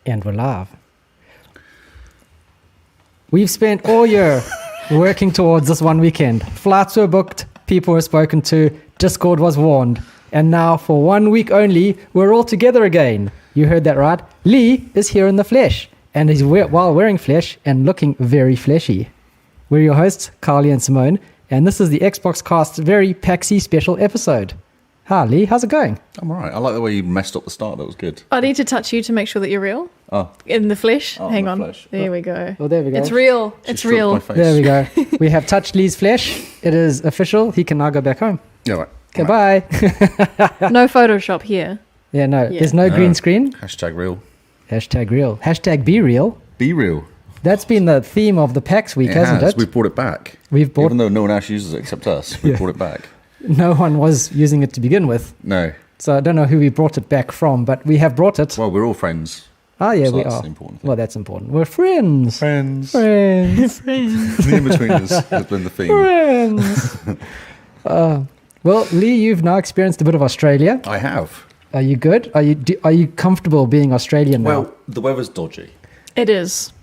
And we're live. We've spent all year working towards this one weekend. Flights were booked, people were spoken to, Discord was warned. And now, for 1 week only, we're all together again. You heard that right. Lee is here in the flesh. And he's while wearing flesh and looking very fleshy. We're your hosts, Carly and Simone. And this is the XboxCast's very PAXy special episode. Hi, Lee. How's it going? I'm all right. I like the way you messed up the start. That was good. I need to touch you to make sure that you're real. Oh. In the flesh. Oh, Hang in on. the flesh. There we go. Oh, there we go. It's real. She It's stroked real. my face. There we go. We have touched Lee's flesh. It is official. He can now go back home. Yeah, right. Goodbye. No Photoshop here. Yeah, no. Yeah. There's no green screen. Hashtag real. Hashtag real. Hashtag be real. Be real. That's been the theme of the PAX week, hasn't it? We've brought it back. Even though no one else uses it except us, we've brought it back. No one was using it to begin with. No. So I don't know who we brought it back from, but we have brought it. Well, we're all friends. Oh, yeah, so we that's are. the important thing. Well, that's important. We're friends. Friends. Friends. The in-betweeners has been the theme. Friends. Well, Lee, you've now experienced a bit of Australia. I have. Are you good? Are you comfortable being Australian now? Well, the weather's dodgy. It is.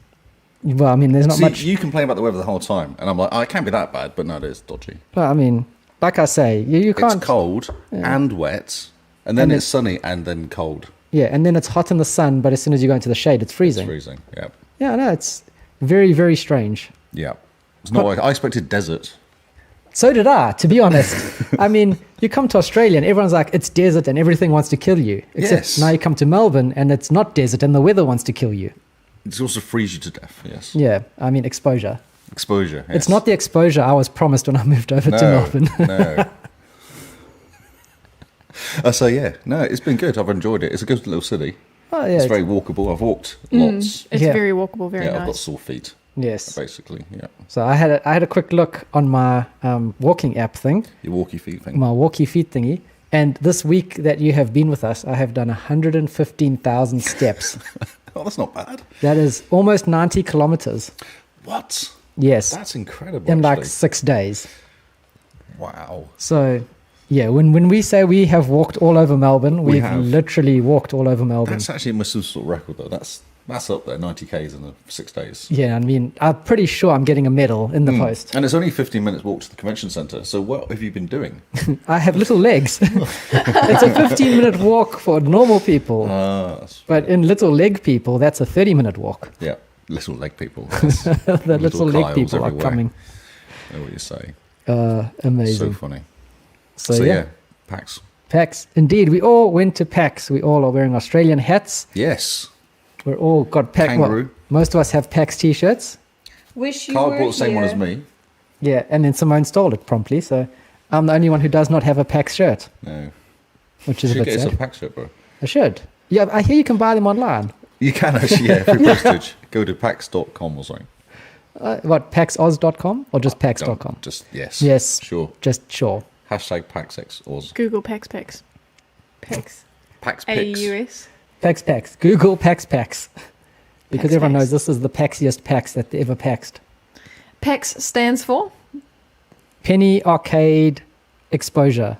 Well, I mean, there's not See, much. you complain about the weather the whole time, and I'm like, oh, it can't be that bad, but no, it is dodgy. Well, I mean, like I say, you can't. It's cold and wet, and then it's sunny and then cold. Yeah, and then it's hot in the sun, but as soon as you go into the shade, it's freezing. It's freezing, yeah. Yeah, no, it's very, very strange. Yeah. It's not like I expected desert. So did I, to be honest. I mean, you come to Australia and everyone's like, it's desert and everything wants to kill you. Except Yes. now you come to Melbourne and it's not desert and the weather wants to kill you. It's also freeze you to death, yes. Yeah, I mean, exposure. Exposure, yes. It's not the exposure I was promised when I moved over to Melbourne. No. So, yeah, no, it's been good. I've enjoyed it. It's a good little city. Oh, yeah. It's very walkable. I've walked lots. It's Yeah. very walkable, very I've got nice. sore feet, Yes. basically, yeah. So I had a quick look on my walking app thing, Your walkie feet thing. my walkie feet thingy. And this week that you have been with us, I have done 115,000 steps. Oh, that's not bad. That is almost 90 kilometers. What? Yes. That's incredible, In like actually. 6 days. Wow. So, yeah, when we say we have walked all over Melbourne, We we've have. literally walked all over Melbourne. That's actually a Muslim sort of record, though. That's up there, 90 Ks in 6 days. Yeah, I mean, I'm pretty sure I'm getting a medal in the post. And it's only 15 minutes walk to the convention centre. So what have you been doing? I have little legs. It's a 15-minute walk for normal people. But in little leg people, that's a 30-minute walk. Yeah, little leg people. Yes. The little leg Kyles people are everywhere. coming. I know what you say. Amazing. So funny. So, yeah, PAX. PAX. Indeed, we all went to PAX. We all are wearing Australian hats. Yes. We're all got PAX. Kangaroo. Most of us have PAX t-shirts. Wish you Carl were brought the same one here. as me. Yeah, and then Simone stole it promptly. So I'm the only one who does not have a PAX shirt, No. which is You a should bit get yourself sad. a PAX shirt, bro. I should. Yeah, I hear you can buy them online. You can actually, yeah, free postage. Go to pax.com or something. What, paxoz.com or just pax.com? Just, yes. Yes. Sure. Just sure. Hashtag PAXX. Google PAX. PAX. PAX Pix. AUS. PAX. Google PAX. Because PAX. everyone knows this is the paxiest PAX that they ever paxed. PAX stands for? Penny Arcade Exposure.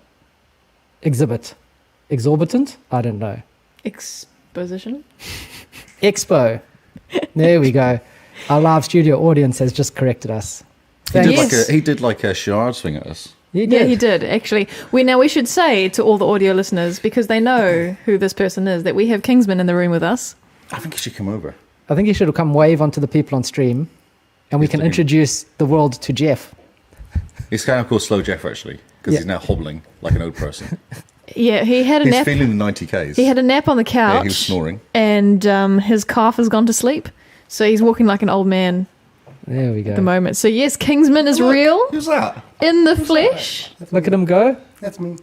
Exhibit. Exorbitant? I don't know. Exposition. Expo. There we go. Our live studio audience has just corrected us. He did like a charade swing at us. He Yeah, did. he did, actually. We should say to all the audio listeners, because they know who this person is, that we have Kingsman in the room with us. I think he should come over. I think you should come wave onto the people on stream and we He's can looking- introduce the world to Jeff. He's kind of called Slow Jeff, actually, because Yeah. he's now hobbling like an old person. Yeah, he had a He's nap. feeling the 90 Ks. He had a nap on the couch. Yeah, he was snoring. And his calf has gone to sleep. So he's walking like an old man There we go. at the moment. So yes, Kingsman is real Who's that? in the flesh. Look at him go. That's me.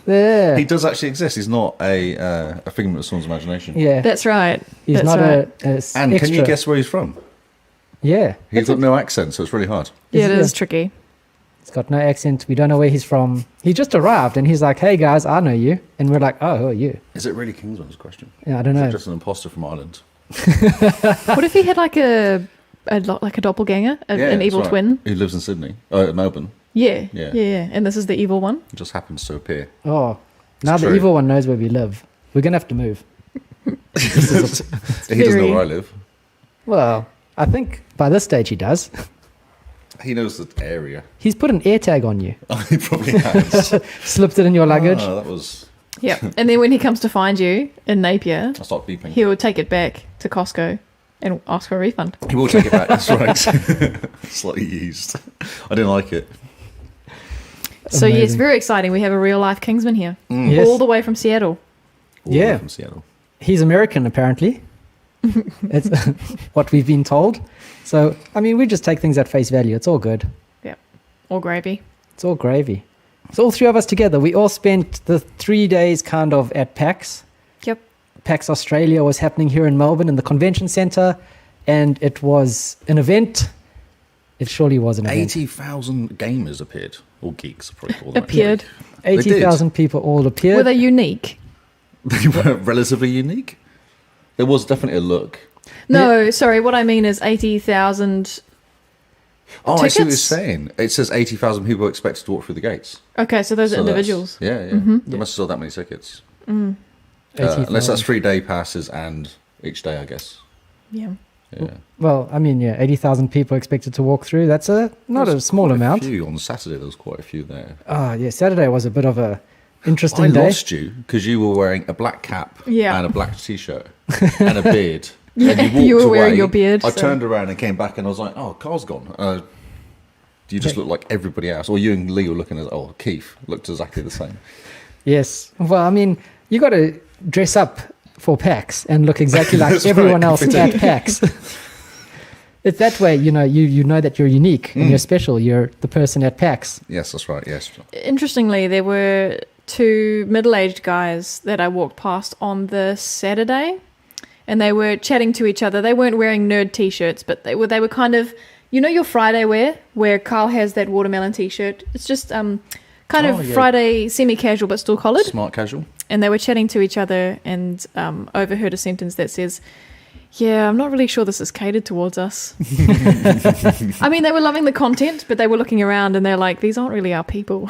There. He does actually exist. He's not a figment of someone's imagination. Yeah. That's right. He's That's not right. a And extra. can you guess where he's from? Yeah. He's got no accent, so it's really hard. Yeah, it Yeah. is tricky. He's got no accent. We don't know where he's from. He just arrived and he's like, hey guys, I know you. And we're like, oh, who are you? Is it really Kingsman's question? Yeah, I don't Is know. it just an imposter from Ireland? What if he had like a doppelganger, an that's evil right. twin? Who lives in Sydney? Melbourne. Yeah, Yeah. yeah. And this is the evil one. It just happens to appear. Oh, now the true. evil one knows where we live. We're going to have to move. He doesn't know very- where I live. Well, I think by this stage he does. He knows the area. He's put an air tag on you, He probably has. slipped it in your luggage. Oh, that was... Yeah. And then when he comes to find you in Napier, I start beeping. he will take it back to Costco and ask for a refund. He will take it back, that's right. Slightly used. I didn't like it. So yes, Amazing. very exciting. We have a real life Kingsman here, Yes. all the way from Seattle. All the Yeah. way from Seattle. He's American, apparently. It's what we've been told. So, I mean, we just take things at face value. It's all good. Yeah, all gravy. It's all gravy. So all three of us together, we all spent the 3 days kind of at PAX. Yep. PAX Australia was happening here in Melbourne in the convention centre, and it was an event. It surely was an event. 80,000 gamers appeared. Or geeks, I probably call them. Appeared. 80,000 people all appeared. Were they unique? They were relatively unique. There was definitely a look. No, sorry. What I mean is 80,000. Oh, I see what you're Tickets? saying. It says 80,000 people are expected to walk through the gates. Okay, so those are So that's- individuals. Yeah, yeah. They must have sold that many tickets. 80,000. Unless that's 3-day passes and each day, I guess. Yeah. Yeah. Well, I mean, yeah, 80,000 people expected to walk through. That's not a small Quite amount. A few. On Saturday, there was quite a few there. Ah, yeah, Saturday was a bit of a interesting I day. lost you because you were wearing a black cap Yeah. and a black t-shirt and a beard. Yeah, and you walked were wearing away. your beard, I so- turned around and came back and I was like, oh, Carl's gone. You just look like everybody else. Or you and Lee were looking at, oh, Keith looked exactly the same. Yes. Well, I mean, you got to dress up for PAX and look exactly like That's everyone right, else at PAX. It's that way, you know that you're unique and you're special. You're the person at PAX. Yes, that's right. Yes. Interestingly, there were two middle-aged guys that I walked past on the Saturday, and they were chatting to each other. They weren't wearing nerd t-shirts, but they were kind of, you know, your Friday wear, where Carl has that watermelon t-shirt. It's just kind of yeah. Friday semi-casual but still collared. Smart casual. And they were chatting to each other and overheard a sentence that says, yeah, I'm not really sure this is catered towards us. I mean, they were loving the content, but they were looking around and they're like, these aren't really our people.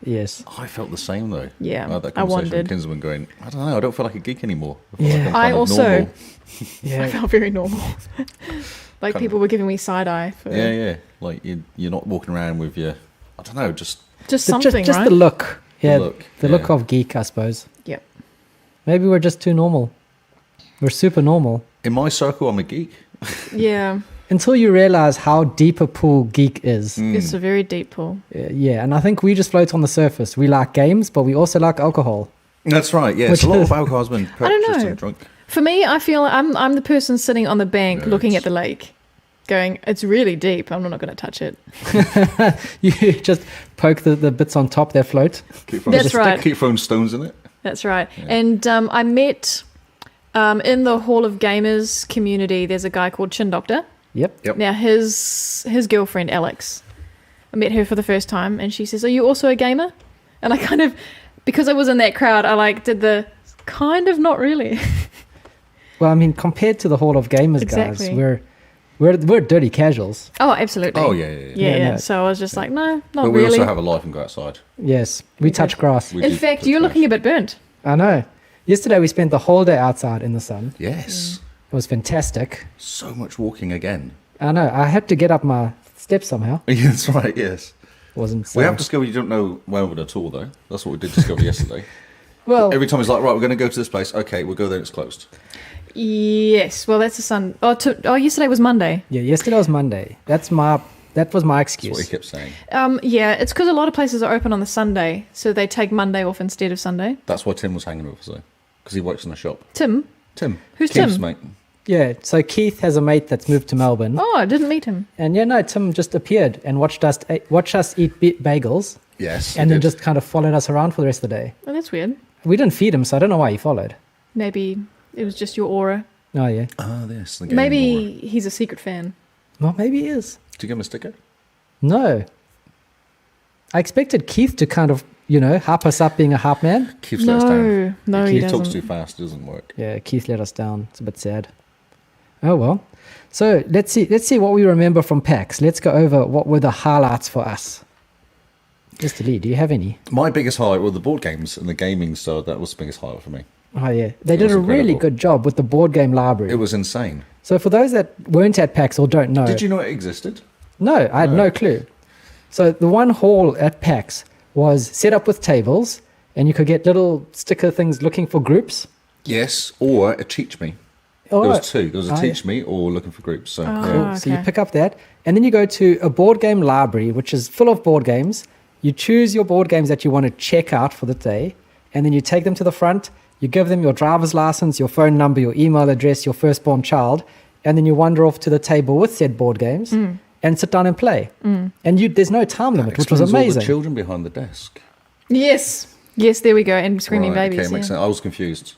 Yes. I felt the same though. Yeah, I had that I conversation wondered. with Kinsman going, I don't know, I don't feel like a geek anymore. I feel Yeah. like I'm I kind of also- normal. I Yeah. felt very normal. Like Kind people of- were giving me side-eye for Yeah, yeah. Like you're not walking around with your, I don't know, just just something, just right? the look. Yeah. look, The yeah. look of geek, I suppose. Yep. Maybe we're just too normal. We're super normal. in my circle, I'm a geek. Yeah, Until you realize how deep a pool geek is. it's a very deep pool. Yeah. And I think we just float on the surface. We like games, but we also like alcohol. That's right. Yeah, Which it's a lot is- of alcohol has been I don't purchased know. and drunk. For me, I feel I'm the person sitting on the bank Yeah, looking it's- at the lake, going, it's really deep. I'm not going to touch it. You just poke the bits on top that float. Keep throwing, That's right. Keep throwing stones in it. That's right. And I met in the Hall of Gamers community, there's a guy called Chin Doctor. Yep. Yep. Now, his girlfriend, Alex, I met her for the first time, and she says, are you also a gamer? And I kind of, because I was in that crowd, I did the kind of not really. Well, I mean, compared to the Hall of Gamers Exactly. guys, we're dirty casuals. Oh, absolutely. Oh, yeah. Yeah. no. So I was just like, no, not But we really. also have a life and go outside. Yes, we touch grass. We In do fact, touch you're grass. looking a bit burnt. I know. Yesterday we spent the whole day outside in the sun. Yes. It was fantastic. So much walking again. I know. I had to get up my steps somehow. Yeah, that's right, yes. Wasn't so. We have discovered you don't know Melbourne at all, though. That's what we did discover yesterday. Well, Every time it's like, right, we're going to go to this place. Okay, we'll go there, it's closed. Yes. Well, that's a Sun. Yesterday was Monday. yeah. Yesterday was Monday. That was my That's what he excuse. kept saying. Yeah, it's because a lot of places are open on the Sunday, so they take Monday off instead of Sunday. That's why Tim was hanging with us, though. Because he works in a shop. Tim? Tim. Who's Keith's Tim? mate. Yeah. So Keith has a mate that's moved to Melbourne, Oh, I didn't meet him. and Tim just appeared and watched us eat bagels, Yes. he and then did. just kind of followed us around for the rest of the day. Oh, that's weird. We didn't feed him, so I don't know why he followed. Maybe it was just your aura. Oh yeah. Ah, this. The game Maybe he's a secret fan. Well, maybe he is. Did you give him a sticker? No. I expected Keith to kind of, hype us up being a hype man. Keith let us down. No, he Keith doesn't. talks too fast. It doesn't work. Yeah, Keith let us down. It's a bit sad. Oh well. So let's see what we remember from PAX. Let's go over what were the highlights for us. Mr. Lee, do you have any? My biggest highlight were the board games and the gaming, so that was the biggest highlight for me. Oh, yeah. They did was a really incredible. good job with the board game library. It was insane. So for those that weren't at PAX or don't know... Did you know it existed? No, I had no clue. So the one hall at PAX was set up with tables, and you could get little sticker things looking for groups. Yes, or a Teach Me. Oh, There was two. There was a yeah. Teach Me or Looking for Groups. So, Oh. yeah. So you okay. pick up that, and then you go to a board game library, which is full of board games. You choose your board games that you want to check out for the day, and then you take them to the front. You give them your driver's license, your phone number, your email address, your firstborn child, and then you wander off to the table with said board games and sit down and play. And there's no time limit, which was Explains all amazing. the children behind the desk. Yes. Yes, there we go. And screaming Right, babies. Okay, makes yeah. sense. I was confused.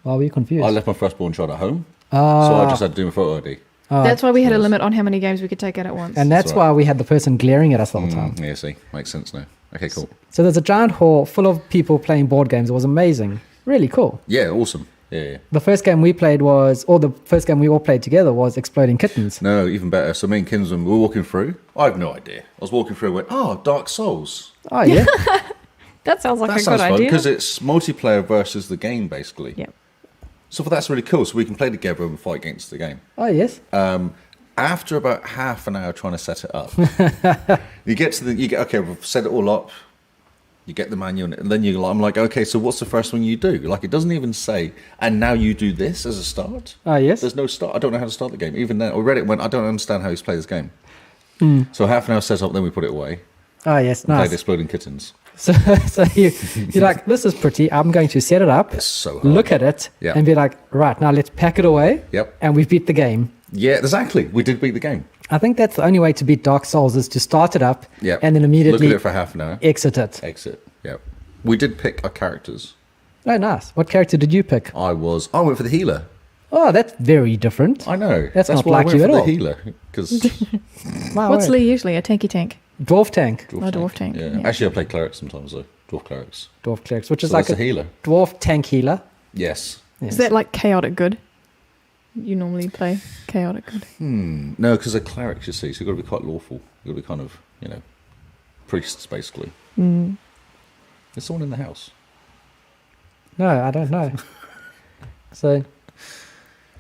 Why were you confused? I left my firstborn child at home, so I just had to do my photo ID. That's why we had a yes. limit on how many games we could take out at once. And that's That's right. why we had the person glaring at us the whole time. Yeah, see, makes sense now. Okay, cool. So there's a giant hall full of people playing board games. It was amazing. Really cool. Yeah, awesome. Yeah. The first game we played the first game we all played together was Exploding Kittens. No, even better. So me and Kinsman, we were walking through. I have no idea. I was walking through and went, oh, Dark Souls. Oh, yeah? that sounds like That a good sounds fun idea. because it's multiplayer versus the game, basically. Yeah. So that's really cool. So we can play together and fight against the game. Oh, yes. After about half an hour trying to set it up, okay, we've set it all up. You get the manual, and then I'm like, okay, so what's the first thing you do? Like, it doesn't even say, and now you do this as a start. Oh, yes. There's no start. I don't know how to start the game. Even then, I read it and went, I don't understand how he's played this game. So half an hour set up, then we put it away. Oh, yes. Played Nice. Exploding Kittens. So you're like, this is pretty. I'm going to set it up, It's so hard. look at it, Yeah. and be like, right, now let's pack it away. Yep. And we beat the game. Yeah, exactly. We did beat the game. I think that's the only way to beat Dark Souls is to start it up Yeah. and then immediately Look at it for half an hour. exit it. Exit. Yep. We did pick our characters. Oh, nice. What character did you pick? I went for the healer. Oh, that's very different. I know. That's not why like I went you for at the all. healer. Because My What's word. Lee usually? A tanky tank. Dwarf tank. Dwarf tank, Yeah. yeah. Actually, I play clerics sometimes, though. Dwarf clerics. Dwarf clerics, which is So like that's a a healer. dwarf tank healer. Yes. Yes. Is that like chaotic good? You normally play chaotic good. No, because they're clerics, you see, so you've got to be quite lawful. You've got to be kind of, priests, basically. There's someone in the house. No, I don't know. So,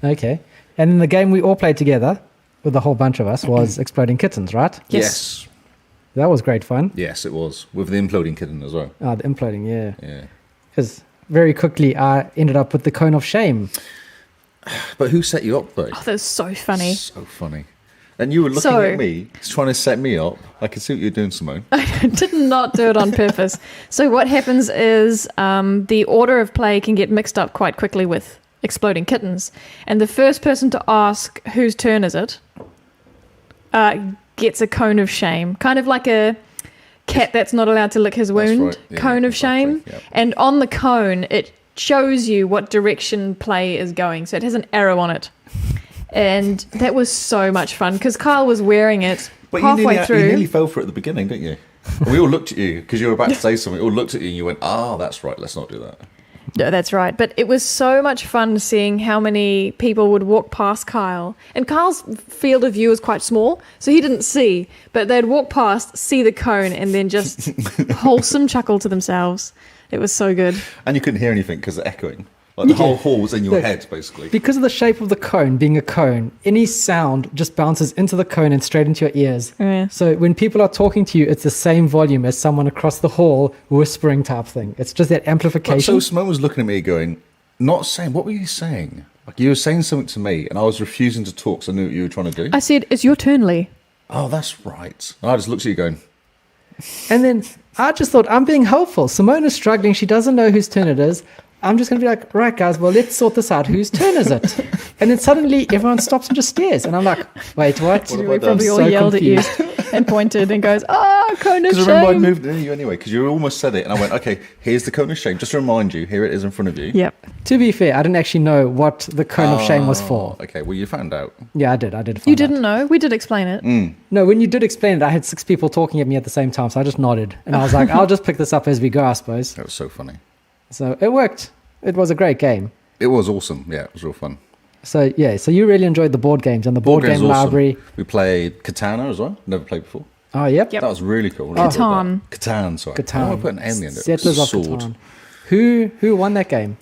okay. And then the game we all played together with a whole bunch of us was Exploding Kittens, right? Yes. That was great fun. Yes, it was. With the imploding kitten as well. Oh, the imploding, yeah. Yeah. Because very quickly I ended up with the cone of shame. But who set you up, though? Oh, that's so funny. So funny. And you were looking So- at me, trying to set me up. I can see what you're doing, Simone. I did not do it on purpose. So what happens is the order of play can get mixed up quite quickly with Exploding Kittens. And the first person to ask whose turn is it gets a cone of shame. Kind of like a cat that's not allowed to lick his wound. right. Yeah, Cone of exactly. shame. Yep. And on the cone, it shows you what direction play is going. So it has an arrow on it. And that was so much fun because Kyle was wearing it But halfway you through. nearly fell for it at the beginning, didn't you? And we all looked at you because you were about to say something. We all looked at you and you went, that's right, let's not do that. No, that's right. But it was so much fun seeing how many people would walk past Kyle. And Kyle's field of view is quite small, so he didn't see. But they'd walk past, see the cone, and then just wholesome chuckle to themselves. It was so good. And you couldn't hear anything because of echoing. Like the whole hall was in your Look, head, basically. Because of the shape of the cone being a cone, any sound just bounces into the cone and straight into your ears. Yeah. So when people are talking to you, it's the same volume as someone across the hall whispering type thing. It's just that But amplification. so Simone was looking at me going, not saying, what were you saying? Like you were saying something to me and I was refusing to talk because I knew what you were trying to do. I said, it's your turn, Lee. Oh, that's right. And I just looked at you going, And then I just thought, I'm being helpful. Simone is struggling. She doesn't know whose turn it is. I'm just going to be like, right, guys, well, let's sort this out. Whose turn is it? And then suddenly everyone stops and just stares. And I'm like, wait, what? What have I We done? probably all So yelled confused. at you and pointed and goes, cone of because remember I shame. moved near you anyway because you almost said it and I went, okay, here's the cone of shame. Just to remind you, here it is in front of you. Yep. To be fair, I didn't actually know what the cone of shame was for. Okay, well, you found out. Yeah, I did. I did. You find didn't out. know? We did explain it. No, when you did explain it, I had 6 people talking at me at the same time. So I just nodded. And I was like, I'll just pick this up as we go, I suppose. That was so funny. So it worked. It was a great game. It was awesome. Yeah, it was real fun. So, yeah. So you really enjoyed the board games and the board game's game awesome. library. We played Katana as well. Never played before. Oh, yep. Yep. That was really cool. Really enjoyed Catan. that. Catan, sorry. Catan. I want to put an N in it. Settlers of Sword. Catan. Who won that game?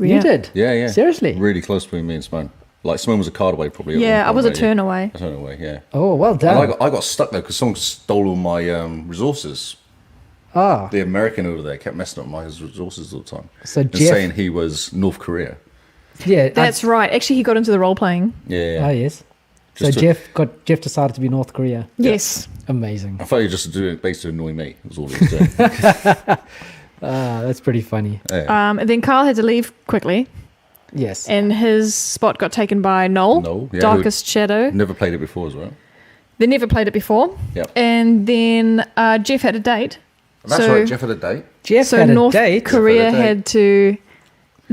You did? Yeah. Seriously? Really close between me and Simone. Like, Simone was a card away, probably. at Yeah, one I was a point, turn away. A turn away, yeah. Oh, well And done. I got stuck there because someone stole all my resources. Ah, The American over there kept messing up my resources all the time. So and Jeff- saying he was North Korea. yeah. That's right. Actually, he got into the role playing. Yeah. Oh, yes. So Just to- Jeff decided to be North Korea. Yes. Amazing. I thought he was just doing it based to annoy me. Was all he was doing. That's pretty funny. Yeah. And then Carl had to leave quickly, Yes. and his spot got taken by Noel, Noel, yeah, Darkest Shadow. Never played it before as well. They never played it before. Yep. And then Jeff had a date. That's right. Jeff had a date. Jeff So had a North date. Korea Jeff had a date. had to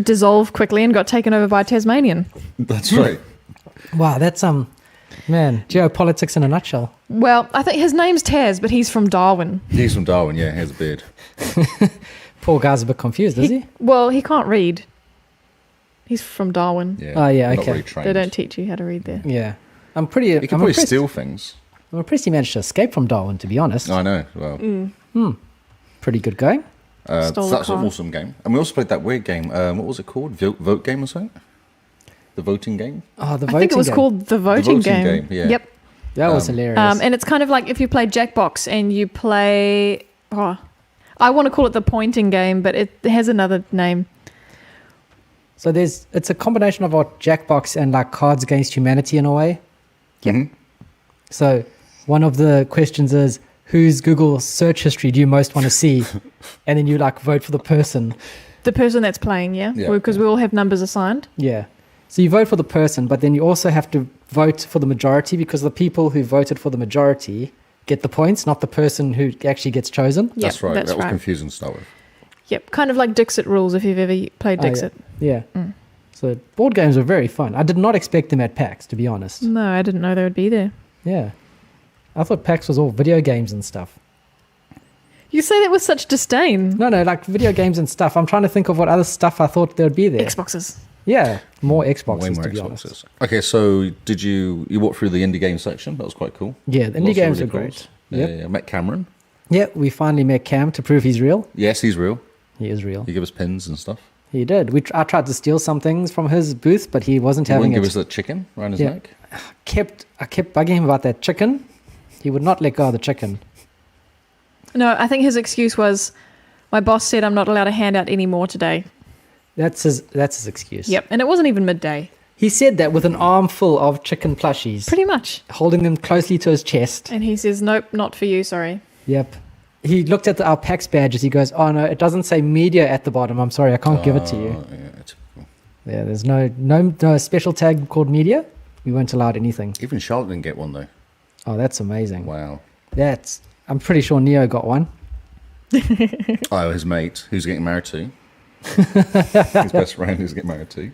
dissolve quickly and got taken over by Tasmanian. That's right. Wow, that's man, geopolitics in a nutshell. Well, I think his name's Taz, but he's from Darwin. He's from Darwin. Yeah, he has a beard. Poor guy's a bit confused, is he? Well, he can't read. He's from Darwin. Yeah. Oh, yeah, Not okay. very trained. They don't teach you how to read there. Yeah. I'm pretty. He can I'm probably impressed. steal things. I'm impressed he managed to escape from Darwin, to be honest. I know. Well, Pretty good going. Stole so the that's an car. awesome game. And we also played that weird game. What was it called? Vote game or something? The voting game? Oh, the I voting think it was game. called the voting, voting game. game, yeah. Yep. That was hilarious. And it's kind of like if you play Jackbox and you play. Oh, I want to call it the pointing game, but it has another name. So it's a combination of what Jackbox and like Cards Against Humanity in a way. Yep. Mhm. So one of the questions is, whose Google search history do you most want to see? And then you like vote for the person. The person that's playing, yeah? Yeah. Because we all have numbers assigned. Yeah. So you vote for the person, but then you also have to vote for the majority because the people who voted for the majority get the points, not the person who actually gets chosen. Yep, That's right. That's that was right. confusing to start with. Yep. Kind of like Dixit rules if you've ever played Oh, yeah. Dixit. Yeah. Mm. So board games were very fun. I did not expect them at PAX, to be honest. No, I didn't know they would be there. Yeah. I thought PAX was all video games and stuff. You say that with such disdain. No, like video games and stuff. I'm trying to think of what other stuff I thought there would be there. Xboxes. Yeah, more Xboxes, Way more to be Xboxes. honest. Okay, so did you walked through the indie game section? That was quite cool. Yeah, the indie Lots of games really are great. cools. Yep. Yeah, met Cameron. Yeah, we finally met Cam to prove he's real. Yes, he's real. He is real. He gave us pins and stuff. He did. I tried to steal some things from his booth, but he wasn't He having wouldn't it. give us that chicken around his Yeah. neck. I kept bugging him about that chicken. He would not let go of the chicken. No, I think his excuse was, my boss said I'm not allowed to hand out any more today. That's his excuse. Yep. And it wasn't even midday. He said that with an armful of chicken plushies, Pretty much. holding them closely to his chest. And he says, nope, not for you, sorry. Yep. He looked at our PAX badges. He goes, "Oh no, it doesn't say media at the bottom. I'm sorry, I can't give it to you." Yeah, typical. Yeah, there's no special tag called media. We weren't allowed anything. Even Charlotte didn't get one though. Oh, that's amazing. Wow. I'm pretty sure Neo got one. Oh, his mate, who's getting married to. His best friend who's getting married to.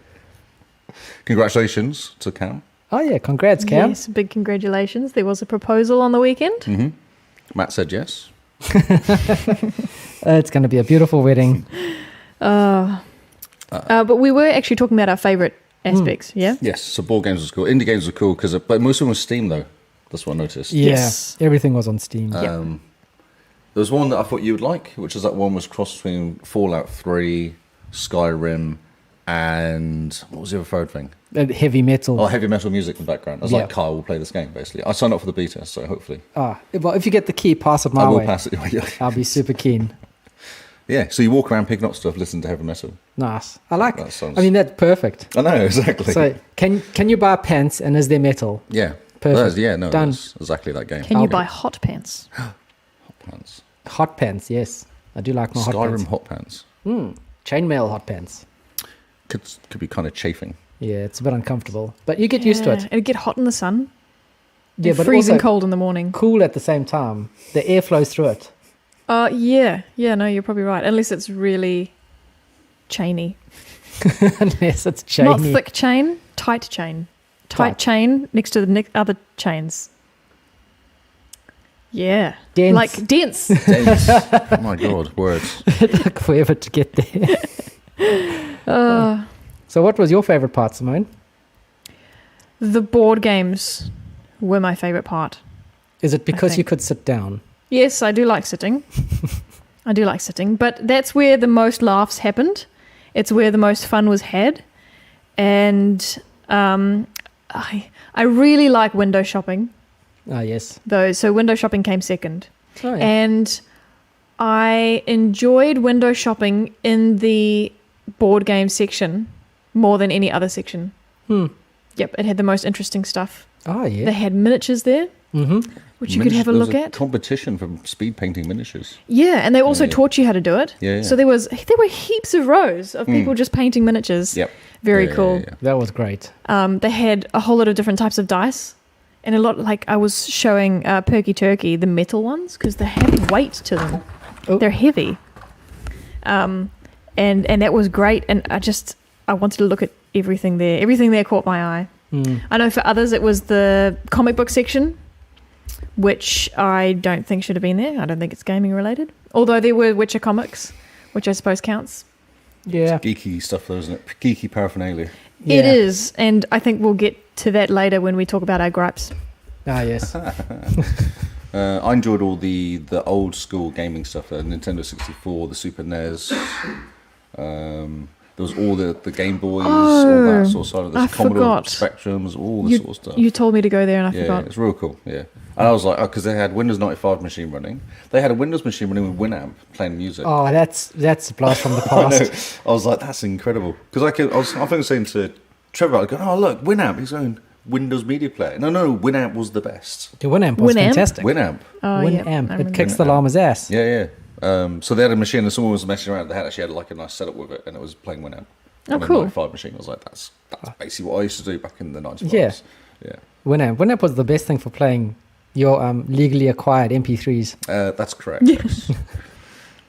Congratulations to Cam. Oh yeah, congrats, Cam. Yes, big congratulations. There was a proposal on the weekend. Mm-hmm. Matt said yes. It's going to be a beautiful wedding. But we were actually talking about our favourite aspects, yeah? Yes, so board games was cool. Indie games were cool, but most of them were Steam though. That's what I noticed. Yeah, Yes. everything was on Steam. There was one that I thought you would like, which is that one was cross between Fallout 3, Skyrim, and what was the other third thing? Heavy metal. Oh, heavy metal music in the background. I was Yeah. like, Kyle will play this game, basically. I signed up for the beta, so hopefully. Well, if you get the key, pass it my I will way. pass it. I'll be super keen. Yeah, so you walk around picking up stuff, listen to heavy metal. Nice. I like. That sounds- I mean, that's perfect. I know, exactly. So, can you buy pants and is there metal? yeah. Perfect. No, Done. that's exactly that game. Can you I'll be- buy hot pants? Pants. Hot pants, yes. I do like my hot Skyrim pants. hot pants. Chainmail hot pants. Could be kind of chafing. Yeah, it's a bit uncomfortable, but you get used to it. It'd get hot in the sun. Yeah, and but freezing also cold in the morning. cool at the same time. The air flows through it. Yeah, no, you're probably right. Unless it's really chainy. Unless it's chainy. Not thick chain, tight chain. Tight Tight. chain next to the other chains. Yeah. Dense. Like dense. Dense. Oh my god, words. It took forever to get there. So what was your favourite part, Simone? The board games were my favourite part. Is it because you think. could sit down? Yes, I do like sitting. But that's where the most laughs happened. It's where the most fun was had. And I really like window shopping, Ah, yes. though. So window shopping came second. Oh, yeah. And I enjoyed window shopping in the board game section more than any other section. Yep, it had the most interesting stuff. Oh, yeah. They had miniatures there, which you could have a look at. Competition for speed painting miniatures. Yeah, and they also Yeah. taught you how to do it. Yeah, yeah. So there were heaps of rows of people just painting miniatures. Yep. Very Yeah, cool. yeah, yeah. That was great. They had a whole lot of different types of dice, and a lot, like I was showing Perky Turkey the metal ones because they have weight to them. Oh. They're heavy. And that was great. And I wanted to look at everything there. Everything there caught my eye. I know for others it was the comic book section, which I don't think should have been there. I don't think it's gaming related. Although there were Witcher comics, which I suppose counts. Yeah. Geeky stuff, though, isn't it? Geeky paraphernalia. Yeah. It is. And I think we'll get to that later when we talk about our gripes. Ah, yes. I enjoyed all the old school gaming stuff, the Nintendo 64, the Super NES. There was all the Game Boys, all that sort of side of this. I Commodore forgot. Spectrums, all this sort of stuff. You told me to go there and I Yeah, forgot. it's real cool, yeah. And I was like, because they had Windows 95 machine running. They had a Windows machine running with Winamp playing music. Oh, that's a blast from the I know. past. I was like, that's incredible. Because I think I was saying to Trevor, I go, oh, look, Winamp. He's going, Windows Media Player. No, Winamp was the best. The Winamp was Winamp? fantastic. Winamp. Oh, yeah. Winamp. I It remember kicks that. the llama's ass. Yeah. So they had a machine and someone was messing around. They actually had like a nice setup with it and it was playing Winamp. Oh, On a cool. 95 machine. I was like, that's basically what I used to do back in the 90s. Yeah. Yeah. Winamp was the best thing for playing your legally acquired MP3s. That's correct. Yes.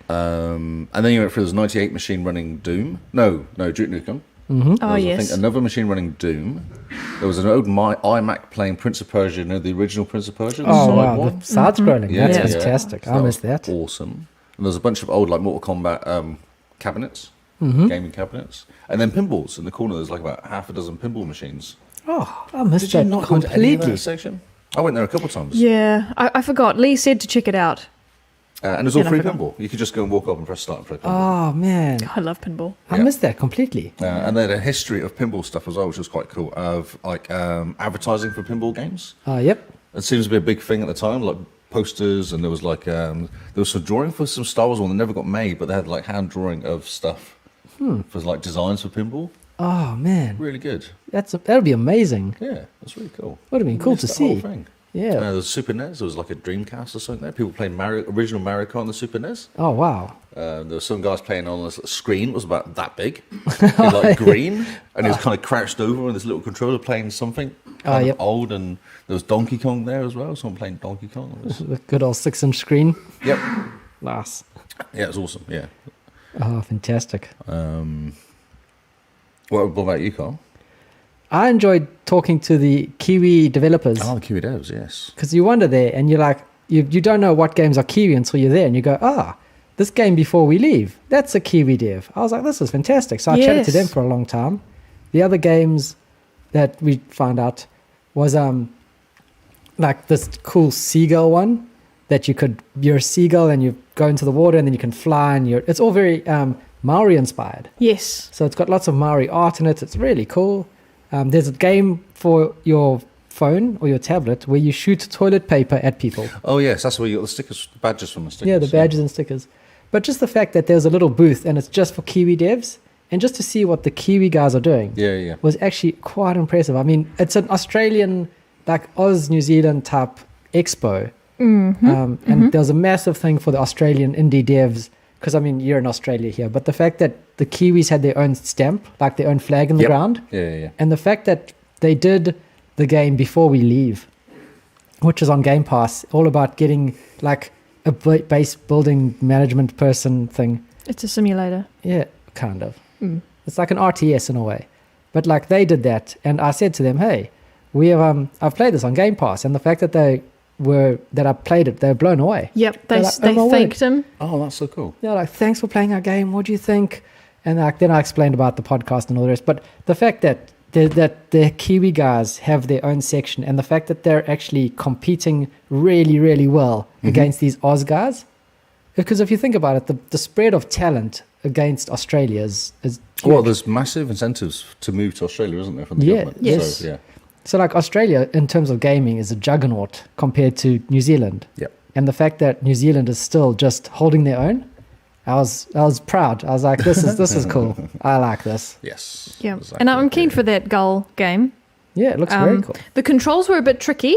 And then you went through this 98 machine running Doom. No, Duke Nukem. Oh, There was, I yes. think, another machine running Doom. There was an old iMac playing Prince of Persia, the original Prince of Persia. The Oh, side wow. one. The side-scrolling. Yeah, That's yeah. fantastic. So I was missed that. Awesome. And there's a bunch of old like Mortal Kombat cabinets, gaming cabinets, and then pinballs in the corner. There's like about half a dozen pinball machines. Oh, I missed Did you that not go to any of completely. that section? I went there a couple of times. Yeah, I forgot. Lee said to check it out. And there's all And I free forgot. pinball. You could just go and walk up and press start and play pinball. Oh, man. I love pinball. I Yeah. missed that completely. And they had a history of pinball stuff as well, which was quite cool, of like advertising for pinball games. Oh, yep. It seems to be a big thing at the time, like posters, and there was like there was some drawing for some Star Wars one that never got made, but they had like hand drawing of stuff for like designs for pinball. Oh, man. Really good. That'll be amazing. Yeah, that's really cool. Would have been cool to Missed that whole see. thing. Yeah. There was Super NES. There was like a Dreamcast or something there. People playing original Mario Kart on the Super NES. Oh, wow. There were some guys playing on this screen. It was about that big, in like green, and he was kind of crouched over on this little controller playing something kind of yep. old. And there was Donkey Kong there as well. Someone playing Donkey Kong. It was, The good old 6-inch screen. yep. Nice. Yeah, it was awesome. Yeah. Oh, fantastic. What about you, Carl? I enjoyed talking to the Kiwi developers Oh, the Kiwi devs, yes. because you wander there and you're like, you don't know what games are Kiwi until you're there and you go, this game Before We Leave, that's a Kiwi dev. I was like, this is fantastic. So I chatted to them Yes. for a long time. The other games that we found out was like this cool seagull one that you're a seagull and you go into the water and then you can fly and it's all very Maori inspired. Yes. So it's got lots of Maori art in it. It's really cool. There's a game for your phone or your tablet where you shoot toilet paper at people. Oh, yes, that's where you got the stickers, badges from the stickers. Yeah, the badges and stickers. But just the fact that there's a little booth and it's just for Kiwi devs and just to see what the Kiwi guys are doing Yeah. was actually quite impressive. I mean, it's an Australian, like Oz, New Zealand type expo. And there was a massive thing for the Australian indie devs because, I mean, you're in Australia here. But the fact that the Kiwis had their own stamp, like their own flag in the Yep. ground. Yeah. And the fact that they did the game Before We Leave, which is on Game Pass, all about getting like a base building management person thing. It's a simulator. Yeah, kind of. It's like an RTS in a way. But like they did that, and I said to them, hey, we have I've played this on Game Pass, and the fact that I played it, they were blown away. Yep. They're They, like, they "Oh my word." thanked him. Oh, that's so cool. They're like, thanks for playing our game. What do you think? And like, then I explained about the podcast and all the rest. But the fact that the Kiwi guys have their own section and the fact that they're actually competing really, really well against these Oz guys. Because if you think about it, the spread of talent against Australia is huge. Well, there's massive incentives to move to Australia, isn't there, from the government? Yes. So, yeah. So like Australia, in terms of gaming, is a juggernaut compared to New Zealand. Yep. And the fact that New Zealand is still just holding their own, I was proud. I was like, this is cool. I like this. Yes. Yeah. exactly. And I'm keen for that Gull game. Yeah, it looks very cool. The controls were a bit tricky.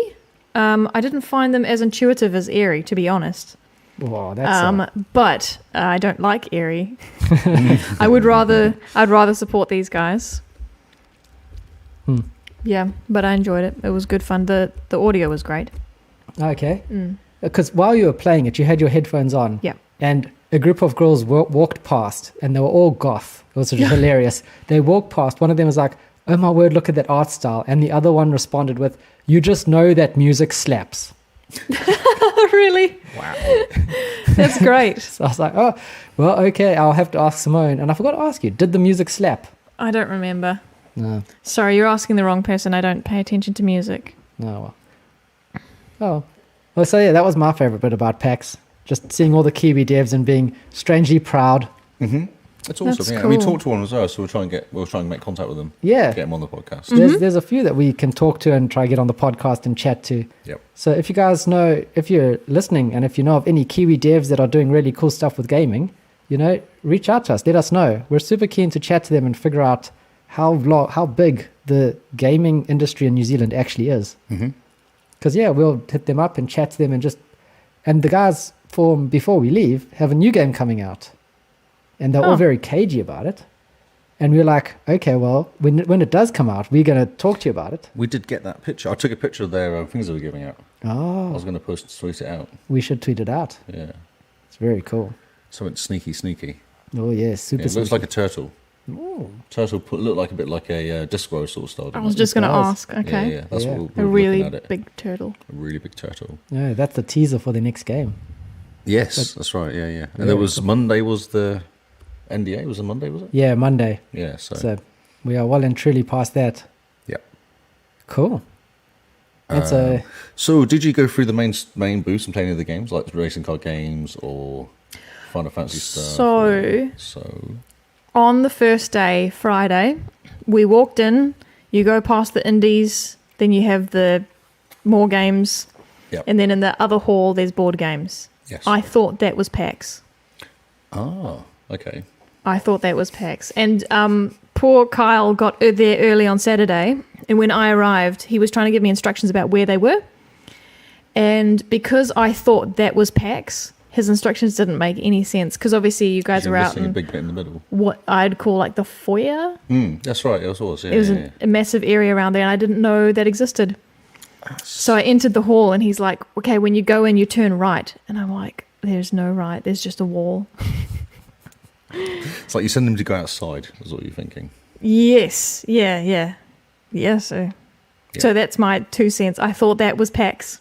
I didn't find them as intuitive as Airy, to be honest. Wow, that's But I don't like Airy. I'd rather support these guys. Yeah, but I enjoyed it. It was good fun. The audio was great. okay. Because while you were playing it, you had your headphones on. Yeah. And a group of girls walked past, and they were all goth. It was just hilarious. They walked past. One of them was like, "Oh my word, look at that art style," and the other one responded with, "You just know that music slaps." Really? Wow. That's great. So I was like, "Oh, well, okay. I'll have to ask Simone." And I forgot to ask you, did the music slap? I don't remember. No. Sorry, you're asking the wrong person. I don't pay attention to music. No. Oh. Well, so yeah, that was my favorite bit about PAX. Just seeing all the Kiwi devs and being strangely proud. It's awesome. That's Yeah. cool. And we talked to one as well, so we'll try and make contact with them. Yeah. Get them on the podcast. There's a few that we can talk to and try to get on the podcast and chat to. Yep. So if you guys know, if you're listening and if you know of any Kiwi devs that are doing really cool stuff with gaming, reach out to us. Let us know. We're super keen to chat to them and figure out how big the gaming industry in New Zealand actually is. Because we'll hit them up and chat to them and the guys from before we leave have a new game coming out, and they're all very cagey about it. And we're like, okay, well, when it does come out, we're going to talk to you about it. We did get that picture. I took a picture of their things they were giving out. I Oh, was going to tweet it out. we should tweet it out. Yeah. It's very cool. Something sneaky. Oh yeah, super. Yeah, it looks sneaky. like a turtle. Turtle looked a bit like a Discworld sort of style. I was didn't just going to does. ask. Okay. Yeah. That's Yeah. what A we're really looking at it. big turtle. A really big turtle. Yeah, that's the teaser for the next game. Yes, that's right. Yeah. And Very there was Monday was the NDA. Was it Monday? Was it? Yeah, Monday. Yeah. So. So we are well and truly past that. Yeah. Cool. And so So did you go through the main booths and play any of the games, like the racing car games or Final Fantasy stuff? So On the first day, Friday, we walked in. You go past the indies, then you have the more games, Yep. and then in the other hall, there's board games. yes. I thought that was PAX. Okay. I thought that was PAX. And poor Kyle got there early on Saturday, and when I arrived, he was trying to give me instructions about where they were. And because I thought that was PAX, his instructions didn't make any sense, because obviously you guys You're were out missing a in big bit in the middle. what I'd call like the foyer. That's right. It was. Yeah. It was yeah. a massive area around there, and I didn't know that existed. So I entered the hall, and he's like, okay, when you go in, you turn right. And I'm like, there's no right. There's just a wall. It's like you send them to go outside, is what you're thinking. Yes. Yeah. So that's my 2 cents. I thought that was PAX.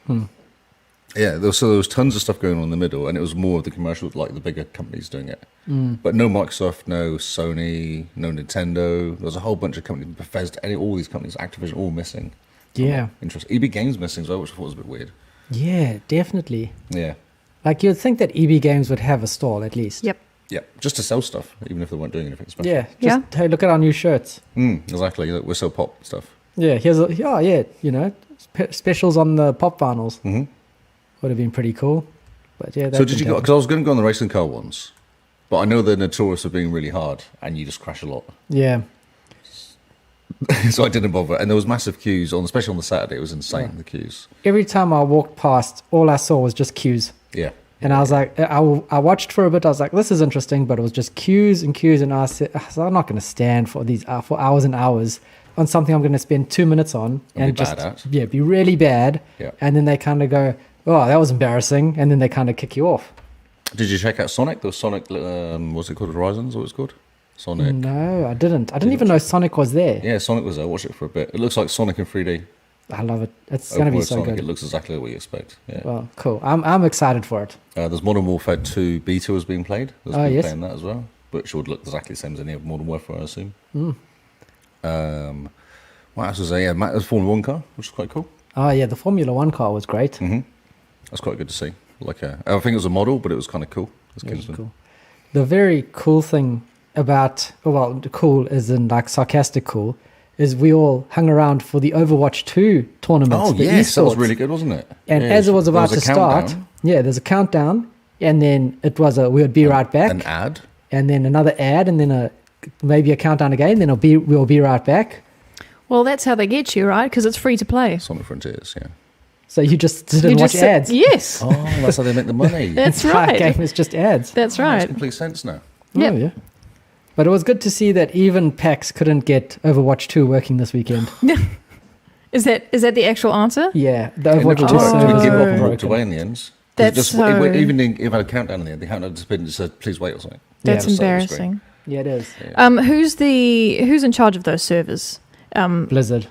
Yeah, there was tons of stuff going on in the middle, and it was more of the commercial, like the bigger companies doing it. But no Microsoft, no Sony, no Nintendo. There was a whole bunch of companies, Bethesda, all these companies, Activision, all missing. yeah, Interesting. EB Games missing as well, which I thought was a bit weird. yeah, definitely. Yeah. Like you'd think that EB Games would have a stall at least. Yep. Yeah, just to sell stuff, even if they weren't doing anything special. Yeah. Just, hey, look at our new shirts. Exactly. Look, we're so pop stuff. Yeah. Specials on the pop vinyls. Would have been pretty cool. But yeah. So did you go? Because I was going to go on the racing car ones, but I know they're notorious for being really hard, and you just crash a lot. Yeah. So I didn't bother. And there was massive queues especially on the Saturday. It was insane, the queues. Every time I walked past, all I saw was just queues. Yeah. And I was like, I watched for a bit. I was like, this is interesting, but it was just queues and queues. And I said, I'm not going to stand for these for hours and hours on something I'm going to spend 2 minutes on And be just bad at. be really bad. Yeah. And then they kind of go, oh, that was embarrassing, and then they kind of kick you off. Did you check out Sonic? There was Sonic, what's it called? Horizons, what it's called? Sonic. No, I didn't. I didn't even know Sonic was there. Yeah, Sonic was there. Watch it for a bit. It looks like Sonic in 3D. I love it. It's going to be Open-world so Sonic. good. It looks exactly what you expect. Yeah. Well, cool. I'm excited for it. There's Modern Warfare 2 beta was being played. There's people yes. playing that as well, which would look exactly the same as any of Modern Warfare, I assume. What else was there? Yeah, there's a Formula 1 car, which is quite cool. Oh, yeah, the Formula 1 car was great. That's quite good to see. I think it was a model, but it was kind of cool. It's It was Kingsman. cool. the very cool thing about, well, cool as in like sarcastic cool, is we all hung around for the Overwatch 2 tournament. Oh, the yes, that was esports. really good, wasn't it? And Yeah, as it was about there to a start, countdown, there's a countdown, and then it was we would be right back, an ad. and then another ad, and then maybe a countdown again, then we'll be right back. Well, that's how they get you, right? Because it's free to play. Sonic Frontiers, yeah. So you just didn't You watch just sit- ads. Yes, Oh, that's how they make the money. that's The entire right. game is just ads. That's Makes right. complete sense now. Yep. Oh, yeah. But it was good to see that even PAX couldn't get Overwatch 2 working this weekend. Is that the actual answer? Yeah, the And Overwatch it 2 worked. servers We Oh. gave were up and walked broken. away in the end. That's Just, so- even if I had a countdown in the end, the countdown just said, please wait or something. That's Yeah. embarrassing. Yeah, it is. Who's in charge of those servers? Blizzard.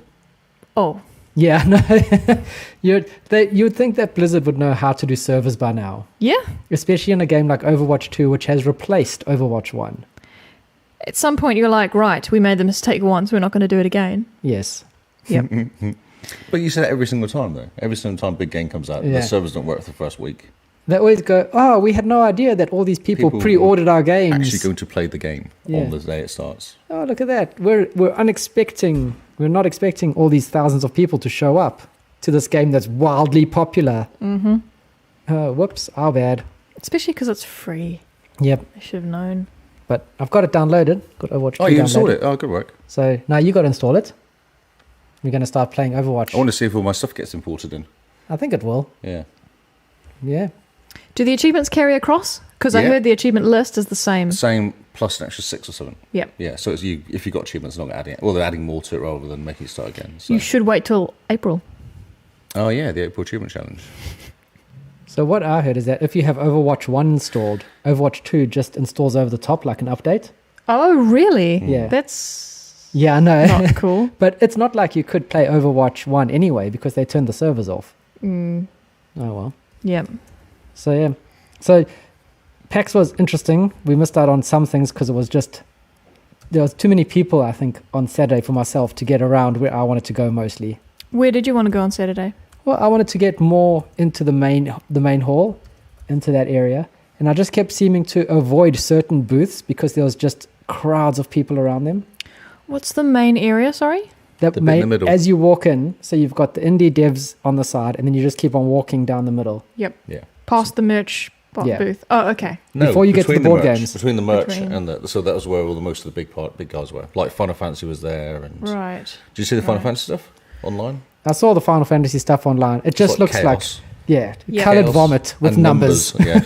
Oh, Yeah, no. You'd think that Blizzard would know how to do servers by now, yeah. especially in a game like Overwatch 2, which has replaced Overwatch 1. At some point, you're like, right, we made the mistake once. We're not going to do it again. Yes. Yep. But you say that every single time, though. Every single time a big game comes out, Yeah. the servers don't work for the first week. They always go, oh, we had no idea that all these people People pre-ordered our games. Actually going to play the game Yeah. on the day it starts. Oh, look at that. We're not expecting all these thousands of people to show up to this game that's wildly popular. Mm-hmm. Whoops, our bad. Especially because it's free. Yep, I should have known. but I've got it downloaded. Got Overwatch 2 Oh, you downloaded. installed it? Oh, good work. So now you got to install it. We're going to start playing Overwatch. I want to see if all my stuff gets imported in. I think it will. Yeah. Yeah. Do the achievements carry across? Because I Yeah. heard the achievement list is the same. Same plus an extra 6 or 7. Yep. Yeah, so it's if you've got achievements, they're not adding it. Well, they're adding more to it rather than making it start again. So. You should wait till April. Oh, yeah, the April Achievement Challenge. So what I heard is that if you have Overwatch 1 installed, Overwatch 2 just installs over the top like an update. Oh, really? Yeah. That's Yeah, I know. not cool. But it's not like you could play Overwatch 1 anyway because they turned the servers off. Mm, Oh, well. yeah. So, yeah. So, PAX was interesting. We missed out on some things because there was too many people, I think, on Saturday for myself to get around where I wanted to go mostly. Where did you want to go on Saturday? Well, I wanted to get more into the main hall, into that area. And I just kept seeming to avoid certain booths because there was just crowds of people around them. What's the main area, sorry? That The bit in the middle. As you walk in, so you've got the indie devs on the side, and then you just keep on walking down the middle. Yep. Yeah. Past the merch Yeah. booth. Oh, okay. No, Before you get to between the board merch, games. Between the merch Between. and so that was where all most of the big guys were. Like Final Fantasy was there. And Right. Did you see the Final Right. Fantasy stuff online? I saw the Final Fantasy stuff online. It just It's looks chaos. like, Yeah. colored Chaos vomit with and numbers. Yeah.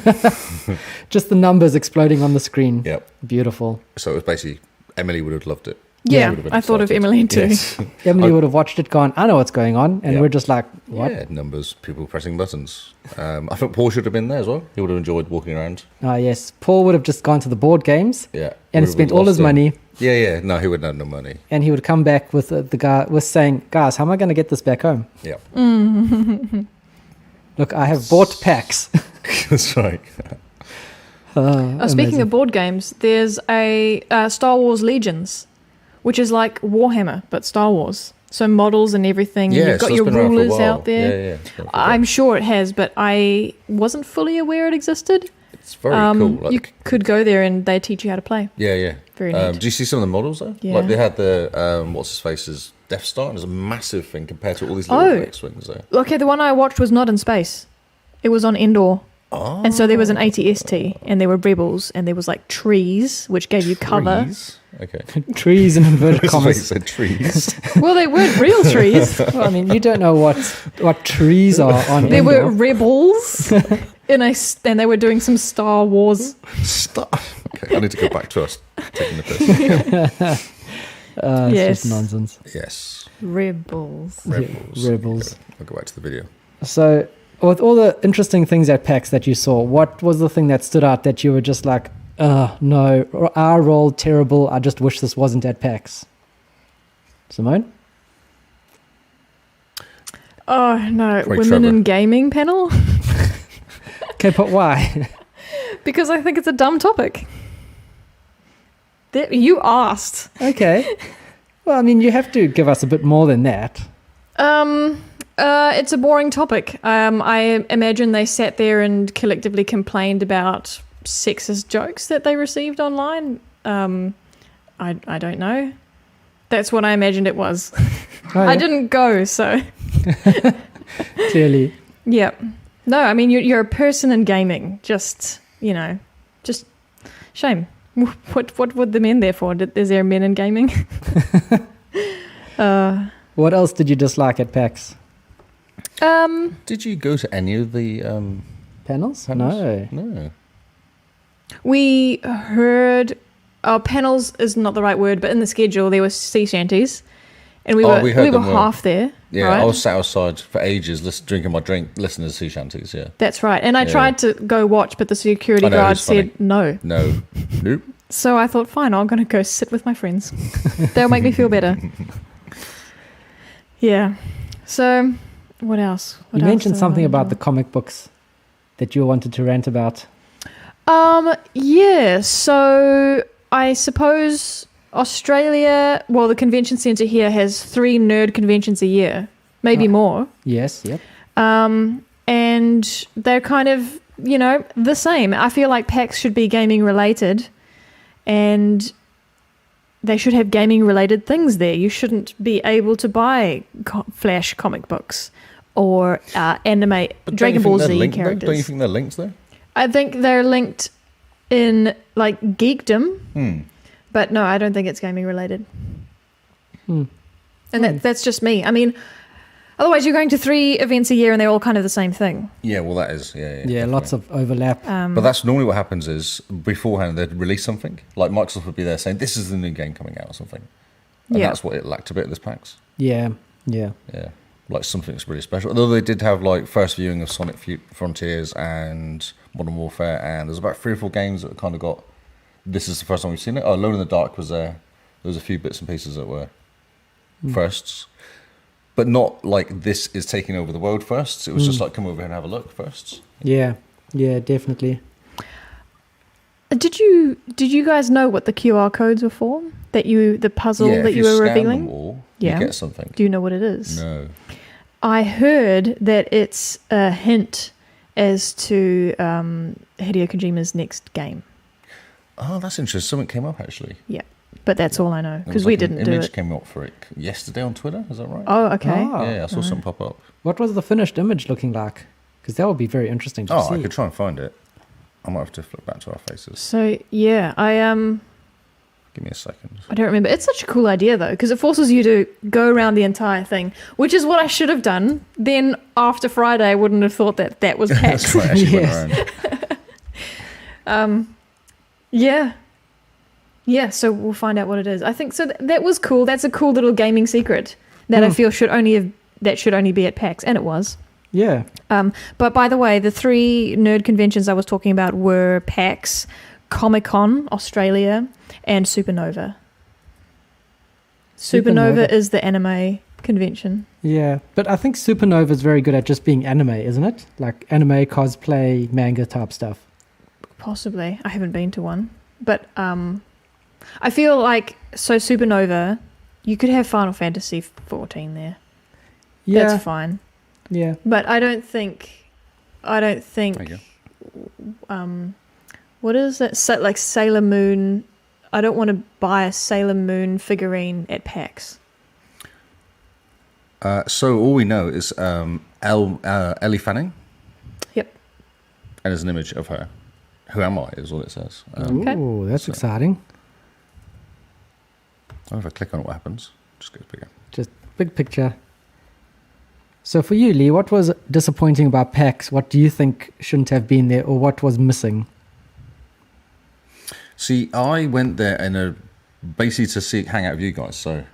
Just the numbers exploding on the screen. Yep. Beautiful. So it was basically, Emily would have loved it. Yeah, Would have been I thought of excited. Emily too. Yes. Emily I- would have watched it gone, I know what's going on. And Yeah. we're just like, what? Yeah, numbers, people pressing buttons. I think Paul should have been there as well. He would have enjoyed walking around. Ah, yes. Paul would have just gone to the board games Yeah. and Would have spent all lost his them. money. Yeah. No, he wouldn't have no money. And he would come back with the guy was saying, guys, how am I going to get this back home? Yeah. Look, I have bought PAX. That's right. Speaking of board games, there's a Star Wars Legions, which is like Warhammer, but Star Wars. So models and everything. Yeah, You've got so it's your been around for a rulers while. out there. Yeah. It's been around for a while. I'm sure it has, but I wasn't fully aware it existed. It's very cool. Like, You could go there and they teach you how to play. yeah. Very neat. Do you see some of the models though? Yeah. Like they had the what's his face's Death Star, and it's a massive thing compared to all these Oh. little X-wings there. Okay, the one I watched was not in space. It was on Endor. Oh, And so there was an ATST, and there were rebels, and there was like trees, which gave you cover. trees? Okay. trees in inverted That's why you commas. said trees. Well, they weren't real trees. Well, I mean, you don't know what trees are on There were Endor. rebels, and they were doing some Star Wars. Stop. Okay, I need to go back to us taking the piss. It's Yes. just nonsense. Yes. Rebels. Rebels. Rebels. Okay, I'll go back to the video. So, with all the interesting things at PAX that you saw, what was the thing that stood out that you were just like, no, our role terrible. I just wish this wasn't at PAX. Simone? Oh no, Wait, women Trevor. in gaming panel. Okay, but why? Because I think it's a dumb topic. You asked. Okay. Well, I mean, you have to give us a bit more than that. It's a boring topic. I imagine they sat there and collectively complained about sexist jokes that they received online. I don't know. That's what I imagined it was. Oh, yeah. I didn't go, so Clearly. yeah. No, I mean you're a person in gaming. Just just shame. What were the men there for? Is there men in gaming? What else did you dislike at PAX? Did you go to any of the Panels? panels? No. No. We heard panels is not the right word, but in the schedule there were sea shanties, and we were half there. Yeah, right? I was sat outside for ages, drinking my drink, listening to sea shanties. Yeah. That's right. And I tried to go watch, but the security I know, guard it's funny. said no. No. Nope. So I thought, fine, I'm going to go sit with my friends. They'll make me feel better. Yeah. So what else? You mentioned something about the comic books that you wanted to rant about. Yeah. So I suppose Australia, well, the convention centre here has 3 nerd conventions a year, maybe more. Yes, yep. And they're kind of, the same. I feel like PAX should be gaming related, and they should have gaming related things there. You shouldn't be able to buy Flash comic books or anime, But Dragon Ball Z linked, characters. Don't you think they're linked though? I think they're linked in like geekdom, but no, I don't think it's gaming related. And that's just me. I mean, otherwise you're going to 3 events a year and they're all kind of the same thing. Yeah, well that is. Yeah, Yeah, lots of overlap. But that's normally what happens is beforehand they'd release something. Like Microsoft would be there saying, this is the new game coming out or something. And that's what it lacked a bit at this PAX. Yeah. Yeah. Like something's really special. Although they did have like first viewing of Sonic Frontiers and Modern Warfare, and there's about 3 or 4 games that kind of got, this is the first time we've seen it. Oh, Alone in the Dark was there. There was a few bits and pieces that were firsts. But not like this is taking over the world first. It was just like, come over here and have a look first. Yeah, definitely. Did you guys know what the QR codes were for? The puzzle that you were revealing? Them all, Yeah. you get something. Do you know what it is? No. I heard that it's a hint as to Hideo Kojima's next game. Oh, that's interesting. Something came up actually. Yeah, but that's all I know There because was we like didn't an do image it. came up for it yesterday on Twitter. Is that right? Oh, okay. Oh. Yeah, I saw something pop up. What was the finished image looking like? Because that would be very interesting to see. I could try and find it. I might have to flip back to our faces. So yeah, Give me a second. I don't remember. It's such a cool idea though, because it forces you to go around the entire thing, which is what I should have done. Then after Friday, I wouldn't have thought that was PAX. That's right. Actually Yes. went around. Yeah. So we'll find out what it is. I think so. That was cool. That's a cool little gaming secret that I feel should only be at PAX, and it was. Yeah. But by the way, the 3 nerd conventions I was talking about were PAX, Comic-Con Australia, and Supernova. Supernova is the anime convention. Yeah, but I think Supernova is very good at just being anime, isn't it? Like anime, cosplay, manga type stuff. Possibly. I haven't been to one. But I feel like, so Supernova, you could have Final Fantasy 14 there. Yeah. That's fine. Yeah. But I don't think There you go. what is that? Like Sailor Moon. I don't want to buy a Sailor Moon figurine at PAX. So all we know is Ellie Fanning. Yep. And there's an image of her. Who am I is all it says. Okay. Ooh, that's exciting. If I click on it, what happens? Just gets bigger. Just big picture. So for you, Lee, what was disappointing about PAX? What do you think shouldn't have been there, or what was missing? See, I went there basically to hang out with you guys. So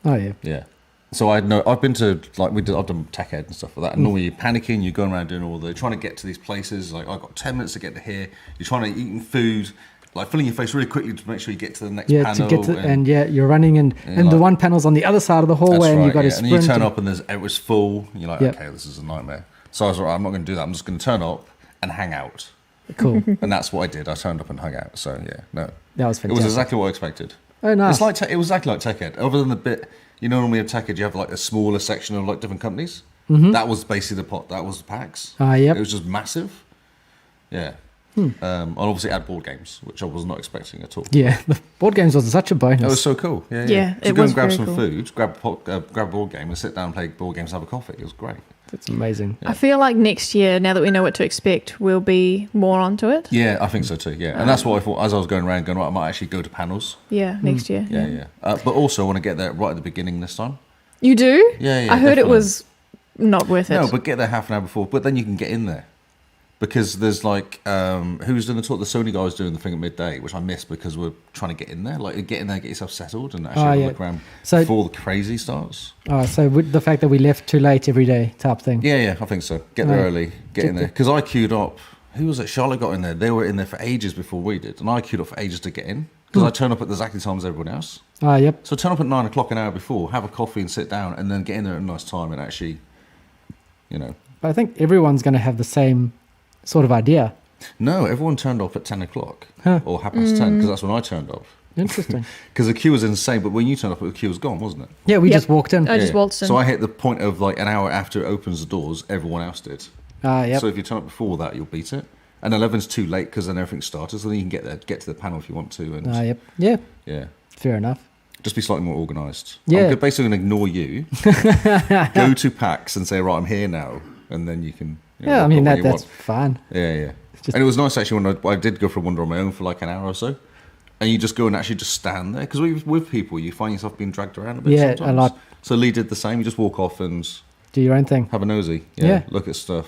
Oh yeah. yeah. So I've been to I've done tech ed and stuff like that. And normally you're panicking, you're going around doing trying to get to these places. Like I've got 10 minutes to get to here. You're trying to eat food, like filling your face really quickly to make sure you get to the next panel. You're running and the like, one panel's on the other side of the hallway, and you've got to sprint. And you turn up and it was full. You're like, Yep. okay, this is a nightmare. So I was like, I'm not going to do that. I'm just going to turn up and hang out. Cool. And that's what I did. I turned up and hung out. So yeah, no, That was it fantastic. was exactly what I expected. Oh, nice. It's like it was exactly like tech ed. Other than the bit, normally at tech ed you have like a smaller section of like different companies. Mm-hmm. That was basically the pot. That was the PAX. Yep. It was just massive. Yeah. I'll obviously add board games, which I was not expecting at all. Yeah, the board games was such a bonus. It was so cool. Yeah, Yeah, So it go was and grab very some cool. food, grab a board game, and sit down and play board games, have a coffee. It was great. It's amazing. I feel like next year, now that we know what to expect, we'll be more onto it. Yeah, I think so too. Yeah, and that's what I thought as I was going around, right, I might actually go to panels. Yeah, next year. Yeah. But also, I want to get there right at the beginning this time. You do? Yeah, I heard definitely. it was not worth it. No, but get there half an hour before. But then you can get in there. Because there's like, who's doing the talk? The Sony guy was doing the thing at midday, which I missed because we're trying to get in there. Like, get in there, get yourself settled, and actually look around before the crazy starts. Oh, so with the fact that we left too late every day type thing. Yeah, I think so. Get there early, get in there. Because I queued up. Who was it? Charlotte got in there. They were in there for ages before we did. And I queued up for ages to get in. Because I turn up at the exact time as everyone else. Ah, yep. So turn up at 9 o'clock an hour before, have a coffee and sit down, and then get in there at a nice time and actually, But I think everyone's going to have the same sort of idea. No, everyone turned off at 10 o'clock Huh. or 10:30 because that's when I turned off. Interesting. Because the queue was insane, but when you turned up, the queue was gone, wasn't it? Yeah, we Yep. just walked in. I just waltzed in. So I hit the point of like an hour after it opens the doors, everyone else did. Ah, yep. So if you turn up before that, you'll beat it. And 11's too late because then everything started, so then you can get to the panel if you want to. And Ah, yep. Yeah, yeah, fair enough. just be slightly more organised. Yeah. I'm basically going to ignore you, go to PAX and say, right, I'm here now, and then you can. Yeah, I walk mean, on when you that's want. fine. Yeah. Just- And it was nice actually when I did go for a wander on my own for like an hour or so. And you just go and actually just stand there. Because with people, you find yourself being dragged around a bit Yeah, a sometimes. lot. So Lee did the same. You just walk off and Do your own thing. have a nosy. Yeah. Look at stuff.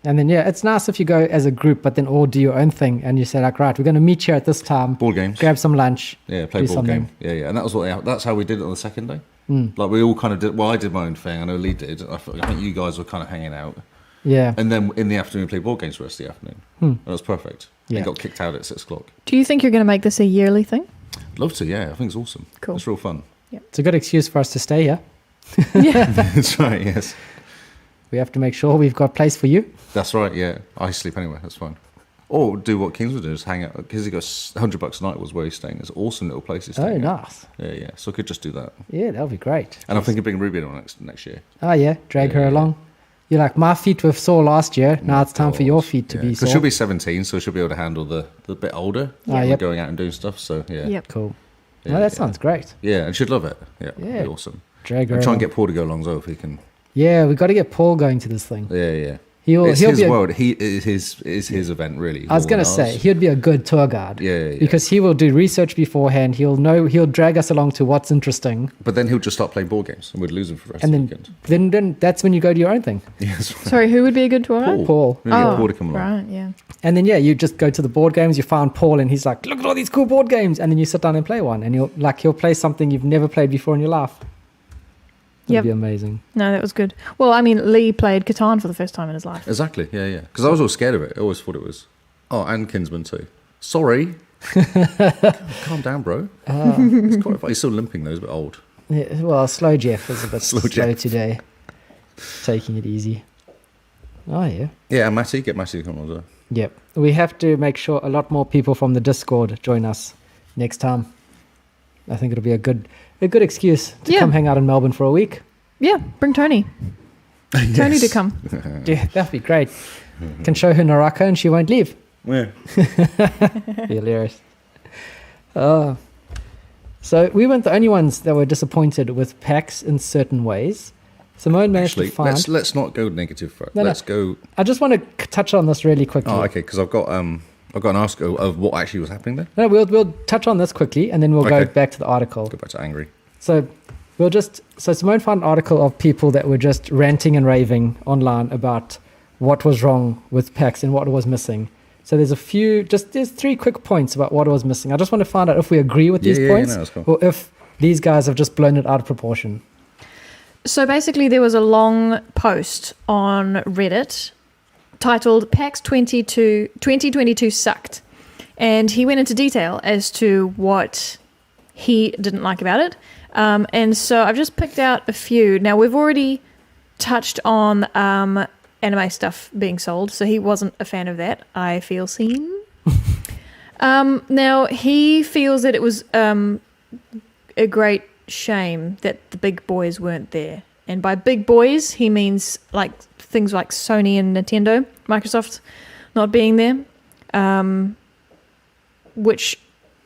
And then, it's nice if you go as a group, but then all do your own thing. And you say, like, right, we're going to meet here at this time, Board games. grab some lunch. Yeah, play do board something. game. Yeah. And that's how we did it on the second day. Mm. Like we all kind of did. Well, I did my own thing. I know Lee did. I think you guys were kind of hanging out. Yeah. And then in the afternoon, we played board games for the rest of the afternoon. That was perfect. Yeah. And got kicked out at 6 o'clock. Do you think you're going to make this a yearly thing? Love to, yeah. I think it's awesome. Cool. It's real fun. It's a good excuse for us to stay here. Yeah. That's right, yes. We have to make sure we've got place for you. That's right, yeah. I sleep anywhere, that's fine. Or do what Kings would do, is hang out. Because he goes $100 a night was where he's staying. It's an awesome little place he's Oh, staying at. nice. Yeah. So I could just do that. Yeah, that'll be great. And I'm thinking bring Ruby on next year. Oh, yeah. Drag her Yeah. along. You're like, my feet were sore last year. Now it's time for your feet to be Because sore. she'll be 17, so she'll be able to handle the bit older. Ah, yep. Going out and doing stuff, so yeah. Yep. Cool. Yeah, Oh, that yeah. sounds great. Yeah, and she'd love it. Yeah, Yeah. it'd be awesome. Drag her And try and along. get Paul to go along as well if he can. Yeah, we got to get Paul going to this thing. Yeah. He'll It's be his a- world. It's his event, really. I was more going to than say, ours. he'd be a good tour guide. Yeah. Because he will do research beforehand. He'll drag us along to what's interesting. But then he'll just start playing board games and we'd lose him for the rest And of the then, weekend. then that's when you go to your own thing. Yes. Sorry, who would be a good tour guide? Paul. Maybe get Paul to come along. Right, yeah. And then, you just go to the board games, you find Paul, and he's like, look at all these cool board games. And then you sit down and play one. And he'll play something you've never played before in your life. That'd Yep. be amazing. No, that was good. Well, I mean, Lee played Catan for the first time in his life. Exactly. Yeah. Because I was always scared of it. I always thought it was. Oh, and Kinsman too. Sorry. Calm down, bro. It's quite fun. He's still limping though. He's a bit old. Yeah, well, Slow Jeff is a bit Slow slow Jeff. today. Taking it easy. Oh, yeah. Yeah, and Matty. Get Matty to come on as well. Yep. We have to make sure a lot more people from the Discord join us next time. I think it'll be a good excuse to Yeah. come hang out in Melbourne for a week. Yeah, bring Tony. Tony to come. Yeah, that'd be great. Can show her Naraka and she won't leave. Yeah. Be hilarious. So we weren't the only ones that were disappointed with PAX in certain ways. Simone managed Actually, to find... let's not go negative first. No, no. Let's go. I just want to touch on this really quickly. Oh, okay. Because I've got an article of what actually was happening there. No, we'll touch on this quickly and then we'll go Okay. back to the article. Go back to angry. So Simone found an article of people that were just ranting and raving online about what was wrong with PAX and what was missing. So there's there's 3 quick points about what was missing. I just want to find out if we agree with these points that's cool. or if these guys have just blown it out of proportion. So basically, there was a long post on Reddit titled PAX 2022 sucked. And he went into detail as to what he didn't like about it. And so I've just picked out a few. Now, we've already touched on anime stuff being sold, so he wasn't a fan of that. I feel seen. Now, he feels that it was a great shame that the big boys weren't there. And by big boys, he means like things like Sony and Nintendo, Microsoft not being there. which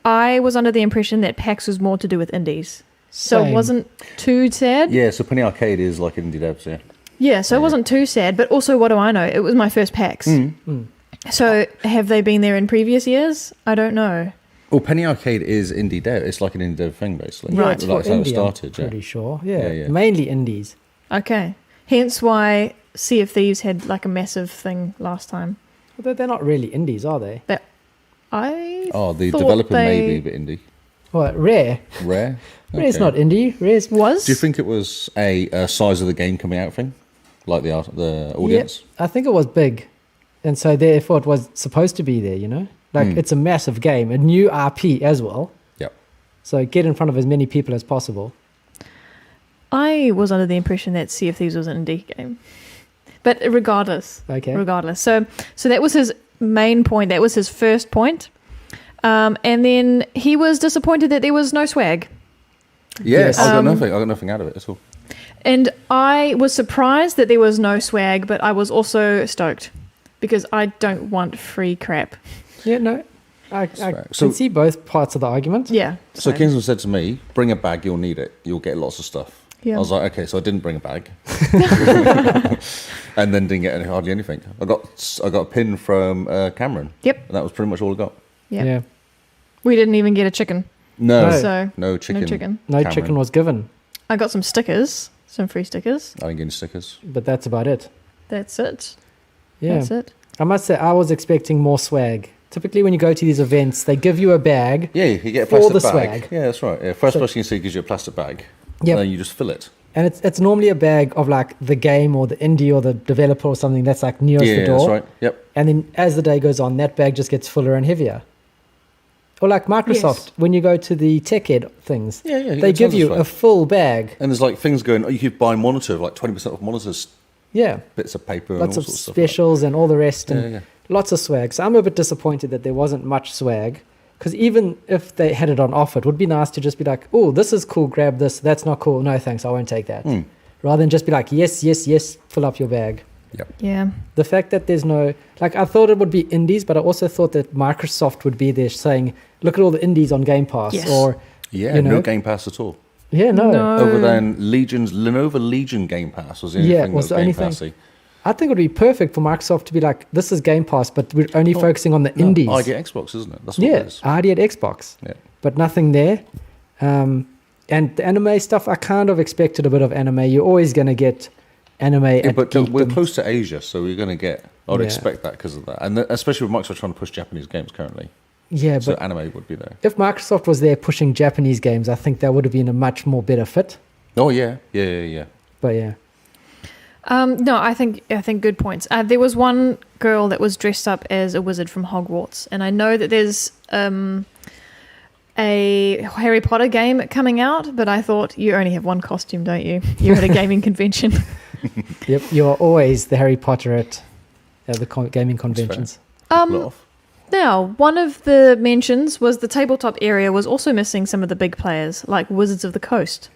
I was under the impression that PAX was more to do with indies. So Same. it wasn't too sad. Yeah, so Penny Arcade is like indie devs, yeah. Yeah, so it wasn't too sad. But also, what do I know? It was my first PAX. So have they been there in previous years? I don't know. Well, Penny Arcade is indie dev. It's like an indie dev thing, basically. Right. It's That's for how it indie, started, I'm yeah. pretty sure. Yeah. Yeah. Mainly indies. Okay. Hence why Sea of Thieves had like a massive thing last time. Although they're not really indies, are they? I Oh, the thought developer may they be a bit indie. What, Rare? Rare? Rare's Okay. not indie. Rare's... was. Do you think it was a size of the game coming out thing? Like the audience? Yeah, I think it was big. And so therefore it was supposed to be there, you know? Like, it's a massive game. A new RP as well. Yep. So get in front of as many people as possible. I was under the impression that Sea of Thieves was an indie game. But regardless. Okay. Regardless. So that was his main point. That was his first point. And then he was disappointed that there was no swag. Yes. Yes. I got nothing out of it at all. And I was surprised that there was no swag, but I was also stoked because I don't want free crap. Yeah, no. I fair. can So- see both parts of the argument. Yeah. So Kingsman said to me, bring a bag, you'll need it. You'll get lots of stuff. Yeah. I was like, okay, so I didn't bring a bag. And then didn't get hardly anything. I got a pin from Cameron. Yep. And that was pretty much all I got. Yeah. We didn't even get a chicken. No. No. So No chicken. no chicken. No Cameron. chicken was given, I got some stickers, some free stickers. I didn't get any stickers. but that's about it. That's it. Yeah. That's it. I must say, I was expecting more swag. Typically, when you go to these events, they give you a bag. Yeah, you get a For plastic the bag. swag. Yeah, that's right. Yeah, first So- person you see gives you a plastic bag. Yep. And then you just fill it. And it's normally a bag of like the game or the indie or the developer or something that's like nearest Yeah, the door. that's right. Yep. And then as the day goes on, that bag just gets fuller and heavier. Or like Microsoft, Yes. when you go to the tech ed things, Yeah, yeah. they give you a full bag. And there's like things going, oh, you could buy a monitor, like 20% off monitors, Yeah. bits of paper and Lots all of sorts of stuff. like specials and all the rest. that. And Yeah. lots of swag. So I'm a bit disappointed that there wasn't much swag. Because even if they had it on offer, it would be nice to just be like, oh, this is cool, grab this. That's not cool. No, thanks, I won't take that. Rather than just be like, yes, yes, yes, fill up your bag. Yep. Yeah. The fact that there's no, like, I thought it would be indies, but I also thought that Microsoft would be there saying, look at all the indies on Game Pass. Yes. Or, Yeah, you know, no Game Pass at all. yeah, no. No. Other than Lenovo Legion Game Pass was the only Yeah, thing was that the was only Game thing. Passy. I think it would be perfect for Microsoft to be like, this is Game Pass, but we're only focusing on the indies. ID Xbox, isn't it? That's what Yeah, it is. ID at Xbox. Yeah. But nothing there. And the anime stuff, I kind of expected a bit of anime. You're always going to get anime Yeah, at but we're geekdom. close to Asia, so we're going to get. I would Yeah. expect that because of that, and especially with Microsoft trying to push Japanese games currently, Yeah, so but anime would be there. if Microsoft was there pushing Japanese games, I think that would have been a much more better fit. Oh yeah. But yeah. No, I think good points. There was one girl that was dressed up as a wizard from Hogwarts, and I know that there's a Harry Potter game coming out, but I thought you only have one costume, don't you? You're at a gaming convention. Yep, you're always the Harry Potter at the gaming conventions. Pull it off. Now, one of the mentions was the tabletop area was also missing some of the big players, like Wizards of the Coast,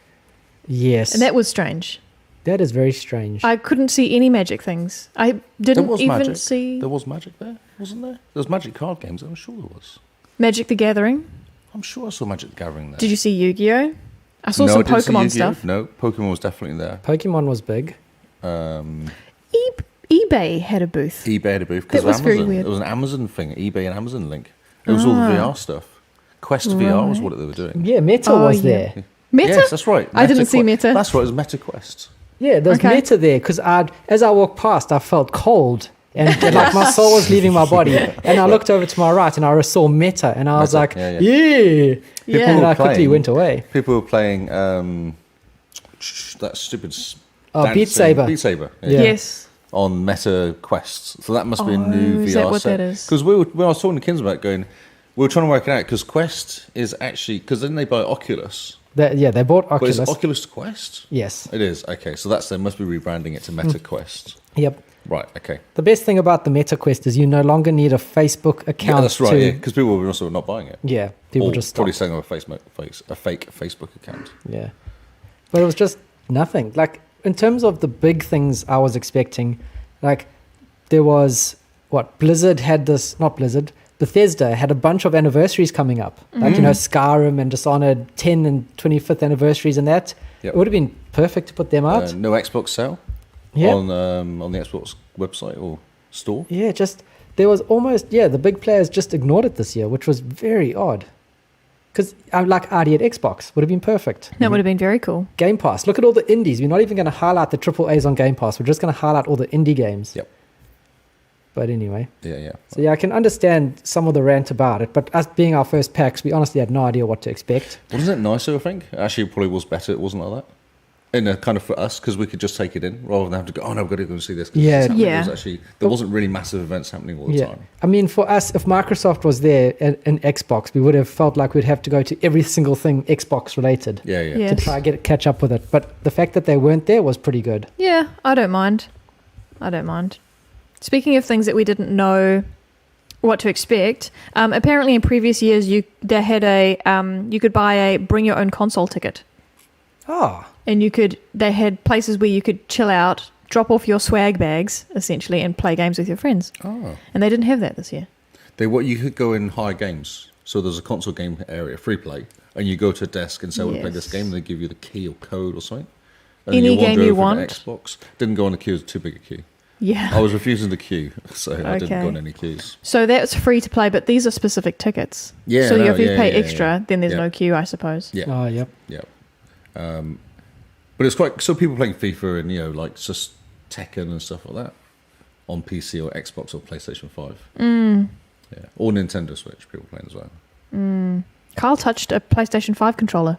Yes. and that was strange. That is very strange. I couldn't see any magic things. I didn't was even magic. see There was magic there, wasn't there? There was Magic card games. I'm sure there was. Magic the Gathering. I'm sure I saw Magic the Gathering there. Did you see Yu-Gi-Oh? I saw No, some I didn't see Pokemon Yu-Gi-Oh. stuff. No, Pokemon was definitely there. Pokemon was big. eBay had a booth. eBay had a booth because That was Amazon. very weird. It was an Amazon thing, eBay and Amazon link. It was all the VR stuff. Quest VR was what they were doing. Yeah, Meta Oh, was yeah. there. Meta? Yes, that's right. I didn't see Meta. That's right. It was Meta Quest. Yeah, there was Okay. Meta there because as I walked past, I felt cold. And like my soul was leaving my body. And I looked over to my right and I saw Meta. And I was Meta, like, yeah. yeah. Yeah. And then I were quickly playing- went away. People were playing that stupid. Oh, dancing- Beat Saber. Beat Saber. Yeah. Yes. On Meta Quests. So that must be a Oh, new is VR that what set. that is? Because when I was talking to Kins about going, we were trying to work it out because Quest is actually because then they buy Oculus. They bought But Oculus. is Oculus Quest? Yes. It is. Okay, so they must be rebranding it to Meta Quest. Yep. Right. Okay. The best thing about the Meta Quest is you no longer need a Facebook account. Yeah, that's right. to, Yeah, because people were also not buying it. Yeah, people Or just stopped. probably selling a fake Facebook account. Yeah. But it was just nothing. Like, in terms of the big things I was expecting, like, there was, Blizzard had this, not Blizzard, Bethesda had a bunch of anniversaries coming up, like Skyrim and Dishonored 10 and 25th anniversaries and that. Yep. It would have been perfect to put them out. No Xbox sale Yeah. on the Xbox website or store. Yeah, there was almost, the big players just ignored it this year, which was very odd. Because like ID at Xbox would have been perfect. That would have been very cool. Game Pass, look at all the indies. We're not even going to highlight the AAAs on Game Pass. We're just going to highlight all the indie games. Yep. But anyway. Yeah. So I can understand some of the rant about it, but us being our first PAX, we honestly had no idea what to expect. Wasn't it nicer, I think? Actually, it probably was better. It wasn't like that. And kind of for us, because we could just take it in rather than have to go, oh no, we've got to go and see this. 'Cause Yeah. it's happening. Yeah. It was actually, there wasn't really massive events happening all the time. I mean, for us, if Microsoft was there in Xbox, we would have felt like we'd have to go to every single thing Xbox related Yeah. Yeah. to try and catch up with it. But the fact that they weren't there was pretty good. Yeah, I don't mind. Speaking of things that we didn't know what to expect, apparently in previous years you could buy a bring your own console ticket, Oh, and they had places where you could chill out, drop off your swag bags essentially, and play games with your friends. Oh. And they didn't have that this year. You could go and hire games. So there's a console game area, free play, and you go to a desk and say, I want to play this Yes. game, and they give you the key or code or something. And Any then you game wander you over to want. Xbox. Didn't go on the queue, it was too big a queue. Yeah. I was refusing the queue, so I didn't Okay. go on any queues. So that's free to play, but these are specific tickets. Yeah, So no, if you yeah, pay yeah, extra, yeah. then there's Yeah. no queue, I suppose. Yeah. oh, yep. Yeah. But it's quite, so people playing FIFA and, like just Tekken and stuff like that on PC or Xbox or PlayStation 5. Yeah. Or Nintendo Switch, people playing as well. Carl touched a PlayStation 5 controller.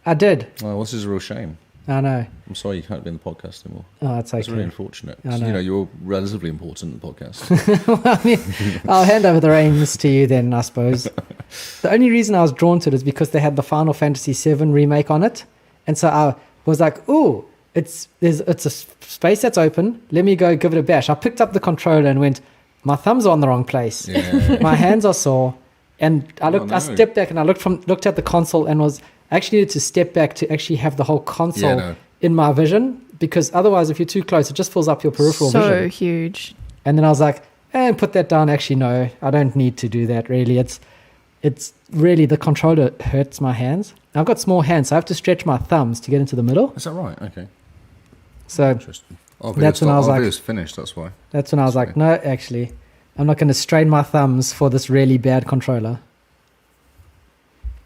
I did. Oh, this is a real shame. I know. I'm sorry you can't be in the podcast anymore. Oh, it's It's really okay. unfortunate. I know. You're relatively important in the podcast. I mean, I'll hand over the reins to you then, I suppose. The only reason I was drawn to it is because they had the Final Fantasy VII remake on it. And so I was like, ooh, it's a space that's open. Let me go give it a bash. I picked up the controller and went, my thumbs are on the wrong place. Yeah. My hands are sore. And I no. stepped back and I looked at the console and I actually needed to step back to actually have the whole console no. in my vision, because otherwise if you're too close, it just fills up your peripheral So vision. huge. And then I was like, put that down. Actually, no, I don't need to do that really. It's really, the controller hurts my hands. I've got small hands, so I have to stretch my thumbs to get into the middle. Is that right? Okay. So Interesting. That's when I was like- video's finished, that's why. that's when I was like, no, actually, I'm not going to strain my thumbs for this really bad controller.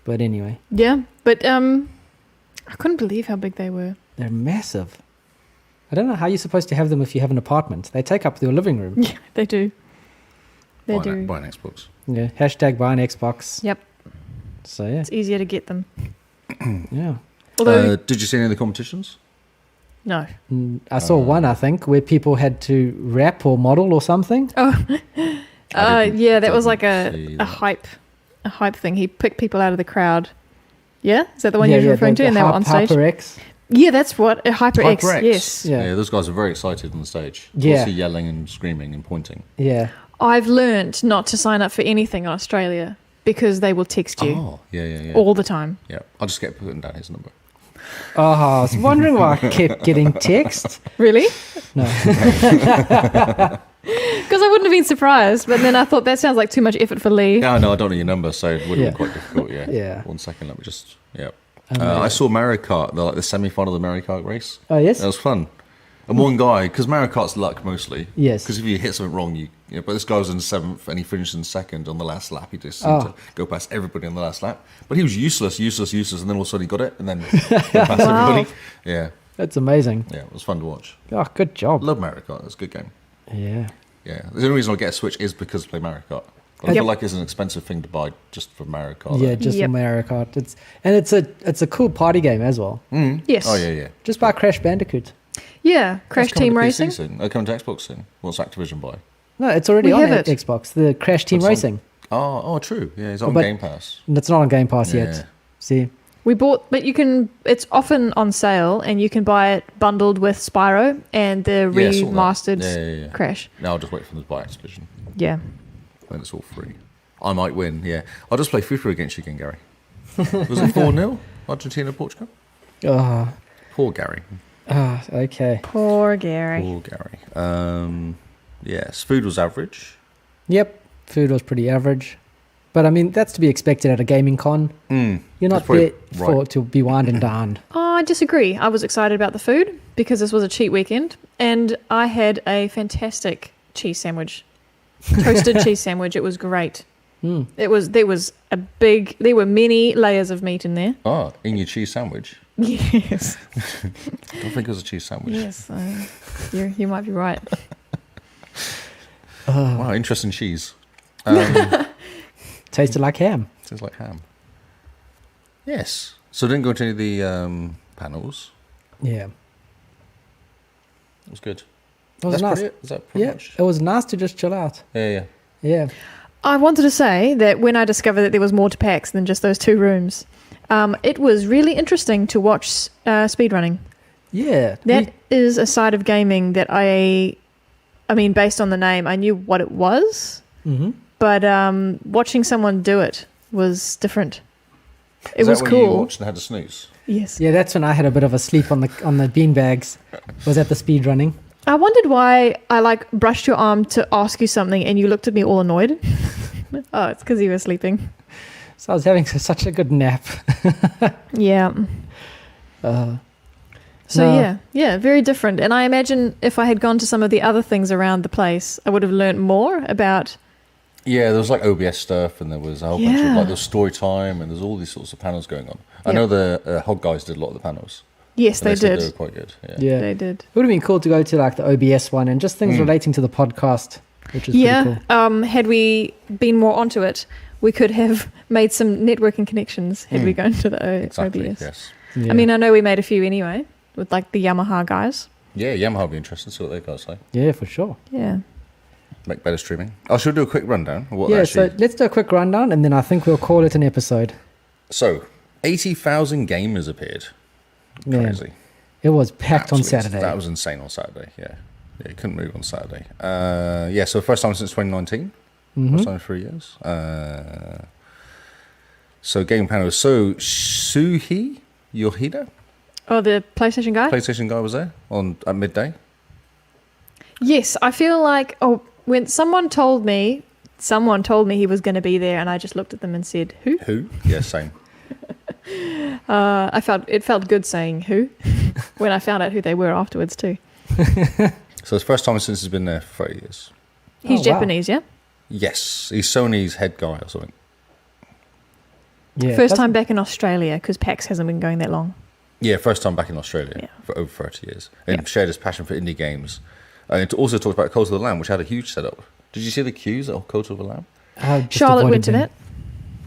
But anyway, Yeah, but I couldn't believe how big they were. they're massive. I don't know how you're supposed to have them if you have an apartment. They take up your living room. Yeah, they do. They Buy do. buy an Xbox. Yeah. Hashtag buy an Xbox. Yep, So yeah. it's easier to get them. Yeah. Although, Did you see any of the competitions? no. I saw one, I think, where people had to rap or model or something. Yeah, that was like see a that. hype thing. He picked people out of the crowd. Yeah, is that the one Yeah, you're referring to? And they were on stage. HyperX. Yeah, that's what HyperX. HyperX. Yes, Yeah. Those guys are very excited on the stage. Yeah. Also yelling and screaming and pointing. Yeah. I've learned not to sign up for anything in Australia because they will text you Oh, yeah. all the time. Yeah, I'll just get putting down his number. Oh, I was wondering why I kept getting text. Really? No. Because I wouldn't have been surprised, but then I thought that sounds like too much effort for Lee. No, I don't know your number, so it would have Yeah. been quite difficult, yeah. Yeah. 1 second, let me just, yeah. Amazing. I saw Mario Kart, the semi-final of the Mario Kart race. Oh, yes? That was fun. And one guy, because Mario Kart's luck mostly. Yes. Because if you hit something wrong, but this guy was in 7th and he finished in 2nd on the last lap. He just seemed to go past everybody on the last lap. But he was useless, and then all of a sudden he got it and then went past everybody. Yeah, That's amazing. yeah, it was fun to watch. Oh, good job. Love Mario Kart, it's a good game. Yeah. Yeah, the only reason I get a Switch is because I play Mario Kart. But I Yep. feel like it's an expensive thing to buy just for Mario Kart. Yeah, just Yep. for Mario Kart. It's a cool party game as well. Yes. Oh, yeah. Just buy Crash Bandicoot. Yeah, Crash It's coming Team to PC Racing. soon. They're coming to Xbox soon. What's Activision buy? No, it's already We on have it. Xbox. The Crash Team It's on- Racing. Oh, true. Yeah, it's on But- Game Pass. And it's not on Game Pass Yeah. yet. See? We bought, but it's often on sale, and you can buy it bundled with Spyro and the Yeah, I saw that. remastered Yeah. Crash. Now I'll just wait for them to buy Activision. Yeah. Then it's all free. I might win, yeah. I'll just play FIFA against you again, Gary. Was it 4-0? Argentina, Portugal? Oh, Poor Gary. okay. Poor Gary. Poor Gary. Yes, food was average. Yep. Food was pretty average. But I mean, that's to be expected at a gaming con. You're not That's probably there for right. to be wined and dined. Oh, I disagree. I was excited about the food because this was a cheap weekend, and I had a fantastic cheese sandwich, toasted cheese sandwich. It was great. There were many layers of meat in there. Oh, in your cheese sandwich? Yes. I don't think it was a cheese sandwich. Yes, you might be right. Wow, interesting cheese. Tasted like ham. Tastes like ham. Yes. So didn't go to any of the panels. Yeah. It was good. It was That's nice. pretty it? Is that pretty Yeah, much? it was nice to just chill out. Yeah. Yeah. I wanted to say that when I discovered that there was more to PAX than just those 2 rooms, it was really interesting to watch speedrunning. Yeah. That is a side of gaming that I mean, based on the name, I knew what it was, but watching someone do it was different. It was when cool. You watched and had a snooze? Yes. Yeah, that's when I had a bit of a sleep on the beanbags. Was at the speed running. I wondered why I brushed your arm to ask you something and you looked at me all annoyed. Oh, it's because you were sleeping. So I was having such a good nap. Yeah. No. Yeah, very different. And I imagine if I had gone to some of the other things around the place, I would have learnt more about. Yeah, there was like OBS stuff, and there was a whole bunch of Yeah. there was story time, and there's all these sorts of panels going on. I know the Hog guys did a lot of the panels. Yes, And they said did. They were quite good. Yeah. Yeah. They did. It would have been cool to go to like the OBS one and just things relating to the podcast, which is pretty cool. Had we been more onto it, we could have made some networking connections had we gone to the Exactly. OBS. Yes. Yeah. I mean, I know we made a few anyway with like the Yamaha guys. Yeah, Yamaha will be interesting to see what they guys say. Yeah, for sure. Yeah. Make better streaming. I should do a quick rundown of what Yeah, actually. so let's do a quick rundown and then I think we'll call it an episode. So, 80,000 gamers appeared. Man, Crazy. it was packed on Absolutely. Saturday. That was insane on Saturday. Yeah, you couldn't move on Saturday. So first time since 2019. First time in 3 years. So game panel. So Suhi Yoshida, Oh, the PlayStation guy? PlayStation guy, was there at midday. Yes, I feel like when someone told me he was going to be there, and I just looked at them and said, "Who?" Who? Yeah, same. It felt good saying who when I found out who they were afterwards too. So it's the first time since he's been there for 30 years. He's Oh, wow. Japanese, yeah. Yes, he's Sony's head guy or something. Yeah, First doesn't- time back in Australia because PAX hasn't been going that long. Yeah, first time back in Australia Yeah. for over 30 years. And Yeah. shared his passion for indie games. And it also talked about Cult of the Lamb, which had a huge setup. Did you see the queues at Cult of the Lamb? I just Charlotte avoided went to them.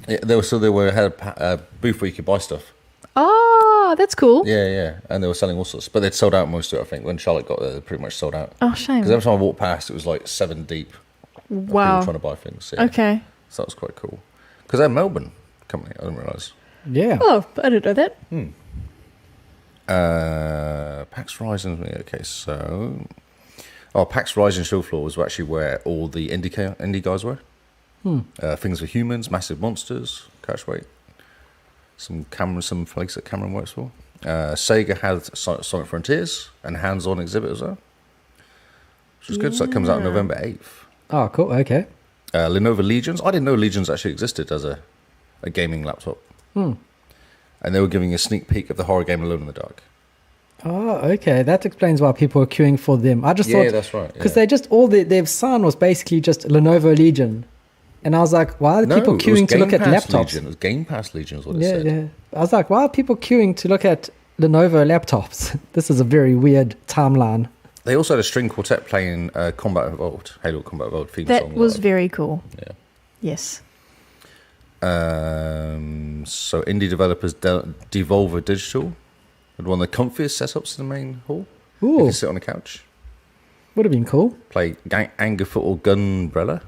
that. Yeah, had a booth where you could buy stuff. Oh, that's cool. Yeah. And they were selling all sorts. But they'd sold out most of it, I think. When Charlotte got there, they pretty much sold out. Oh, shame. Because every time I walked past, it was like 7 deep. Of people Wow. trying to buy things. Yeah. Okay. So that was quite cool. Because they're a Melbourne company, I didn't realise. Yeah. Oh, I didn't know that. PAX Rising. Okay, so PAX Rising show floor was actually where all the indie guys were. Things for Humans, Massive Monsters, Catch Weight, some place that Cameron works for. Sega had Sonic Frontiers and hands-on exhibit as well, which was good. So it comes out Yeah. November 8th. Oh, cool. Okay. Lenovo Legions. I didn't know Legions actually existed as a gaming laptop. And they were giving a sneak peek of the horror game Alone in the Dark. Oh, okay. That explains why people were queuing for them. I just Yeah, thought that's right. because they just their sign was basically just Lenovo Legion, and I was like, why are people it was queuing to Game look at Pass laptops? Legion. It was Game Pass Legion is what it Yeah, said. yeah. I was like, why are people queuing to look at Lenovo laptops? This is a very weird timeline. They also had a string quartet playing Combat Evolved, Halo Combat Evolved theme That song. was live. very cool. Yeah. Yes. So indie developers Devolver Digital had one of the comfiest setups in the main hall. You Ooh, can sit on a couch, would have been cool. play Angerfoot or Gunbrella.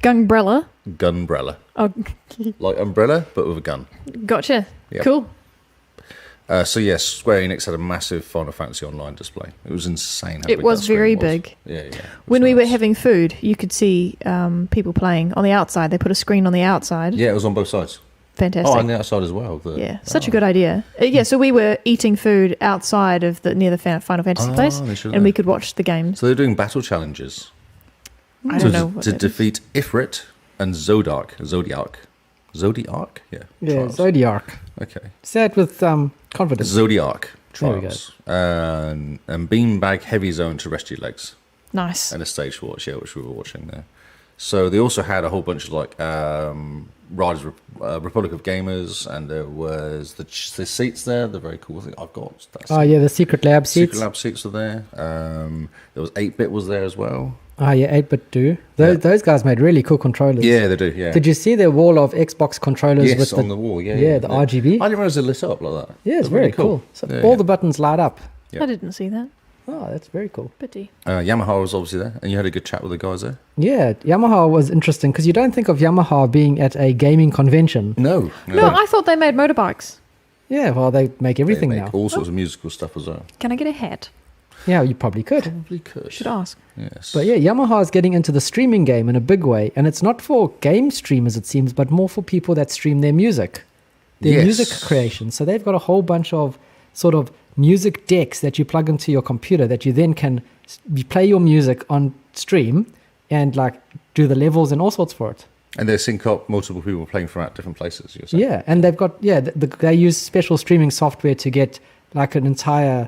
Gunbrella. Oh, Like Umbrella, but with a gun. gotcha. Yep. Cool. So yes, Square Enix had a massive Final Fantasy Online display. It was insane how It big was that screen very was. big. Yeah, yeah. It was When we were nice. having food, you could see people playing on the outside. They put a screen on the outside. Yeah, it was on both sides. Fantastic. Oh, on the outside as well. Yeah, such a good idea. Yeah, so we were eating food outside of near the Final Fantasy place, they should and we have. could watch the games. So they're doing battle challenges. I don't know. To defeat Ifrit and Zodiac. Yeah. Yeah, Trials. Zodiac. Okay. Say it with confidence. Zodiac There we go. Trials. And Beanbag Heavy Zone to Rest Your Legs. Nice. And a stage watch, yeah, which we were watching there. So they also had a whole bunch of like Riders Republic of Gamers, and there was the seats there. They're very cool. I think I've got. Oh, yeah, the Secret Lab seats. Secret Lab seats were there. There was 8-bit was there as well. Oh, yeah, 8-bit do. Those guys made really cool controllers. Yeah, they do. Yeah. Did you see their wall of Xbox controllers Yes, with on the wall. Yeah, Yeah, the RGB. I didn't realize they lit up like that. Yeah, it's They're very really cool. So Yeah, all yeah. the buttons light up. Yeah. I didn't see that. Oh, that's very cool. Pity. Yamaha was obviously there, and you had a good chat with the guys there. Yeah, Yamaha was interesting because you don't think of Yamaha being at a gaming convention. No, No, I thought they made motorbikes. Yeah, well, they make everything they make now. all sorts of musical stuff as well. Can I get a hat? Yeah, you probably could. Probably could. Should ask. Yes. But yeah, Yamaha is getting into the streaming game in a big way, and it's not for game streamers, it seems, but more for people that stream their music, their music creation. So they've got a whole bunch of sort of music decks that you plug into your computer that you then can play your music on stream and like do the levels and all sorts for it. And they sync up multiple people playing from out different places. You're saying. Yeah, and they've got they use special streaming software to get like an entire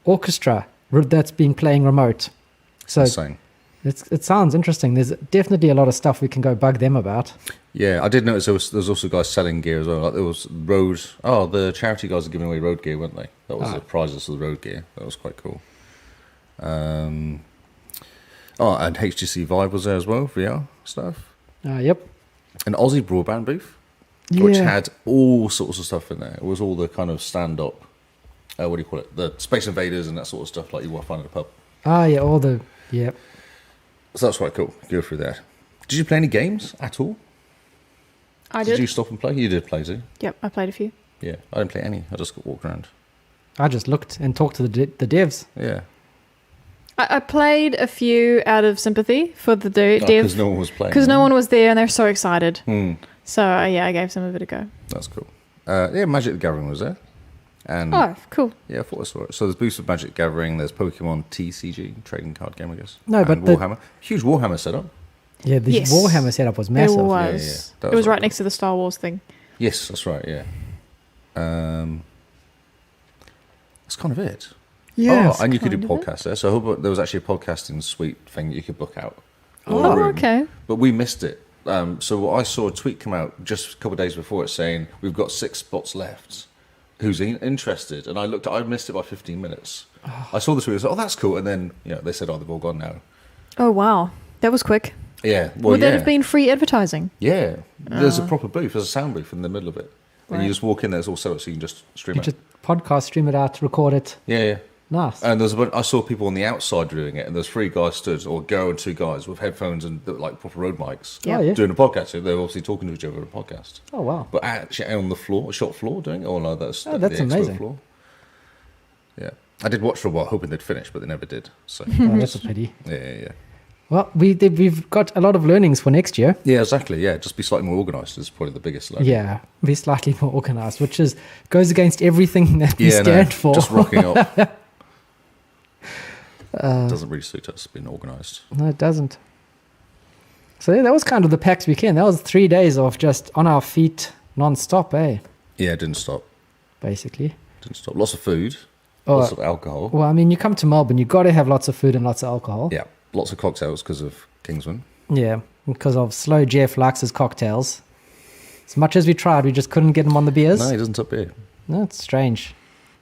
orchestra that's been playing remote. So Insane. it sounds interesting. There's definitely a lot of stuff we can go bug them about. Yeah, I did notice there's also guys selling gear as well. Like there was road. Oh, the charity guys are giving away road gear, weren't they? That was the prizes for the road gear. That was quite cool. And HTC Vive was there as well, VR stuff. Yep. An Aussie broadband booth, which had all sorts of stuff in there. It was all the kind of stand-up, what do you call it? The Space Invaders and that sort of stuff like you will find at a pub. Yeah, all the, yep. So that's quite cool. Go through there. Did you play any games at all? I did. Did you stop and play? You did play, too? Yep, I played a few. Yeah, I didn't play any. I just got walked around. I just looked and talked to the devs. Yeah. I played a few out of sympathy for the dev. Because no one was playing. Because no one was there and they're so excited. Hmm. So, yeah, I gave some of it a go. That's cool. Magic the Gathering was there. And Oh, cool. yeah, I thought I saw it. So there's booths of Magic the Gathering. There's Pokemon TCG, trading card game, I guess. No, and but Warhammer. Huge Warhammer setup. Yeah, the Yes. Warhammer setup was massive. It Yeah, was. yeah. It was right right next to the Star Wars thing. Yes, that's right, yeah. That's kind of it. Yeah. Oh, and you could do kind of it. podcasts there. So I hope there was actually a podcasting suite thing you could book out. Oh, Or a room. okay. But we missed it. So I saw a tweet come out just a couple of days before it saying, we've got 6 spots left. Who's interested? And I missed it by 15 minutes. I saw the tweet, I was like, oh, that's cool. And then they said, oh, they've all gone now. Oh, wow. That was quick. Yeah. Well, Would that have been free advertising? Yeah. There's a proper booth. There's a sound booth in the middle of it. And Right. you just walk in there, it's all set up so you can just stream You it. just podcast, stream it out, record it. Yeah. Nice. And I saw people on the outside doing it, and there's 3 guys stood, or girl and 2 guys with headphones and like proper road mics Yeah. Oh, yeah. doing a podcast. So they're obviously talking to each other on a podcast. Oh, wow. But actually on the floor, shop floor doing it? Oh, no, that's Oh, the that's expo amazing. floor. Yeah. I did watch for a while, hoping they'd finish, but they never did. So, Oh, that's a pity. yeah. Well, we've got a lot of learnings for next year. Yeah, exactly. Yeah, just be slightly more organised is probably the biggest learning. Yeah, be slightly more organized, which goes against everything that we stand for. Just rocking up. Doesn't really suit us being organised. No, it doesn't. So yeah, that was kind of the PAX weekend. That was 3 days of just on our feet non-stop, Yeah, it didn't stop. basically. Didn't stop. Lots of food, Oh, lots of alcohol. Well, I mean, you come to Melbourne, you've got to have lots of food and lots of alcohol. Yeah, lots of cocktails because of Kingsman. Yeah, because of Slow Jeff likes his cocktails. As much as we tried, we just couldn't get him on the beers. No, he doesn't top beer. No, it's strange.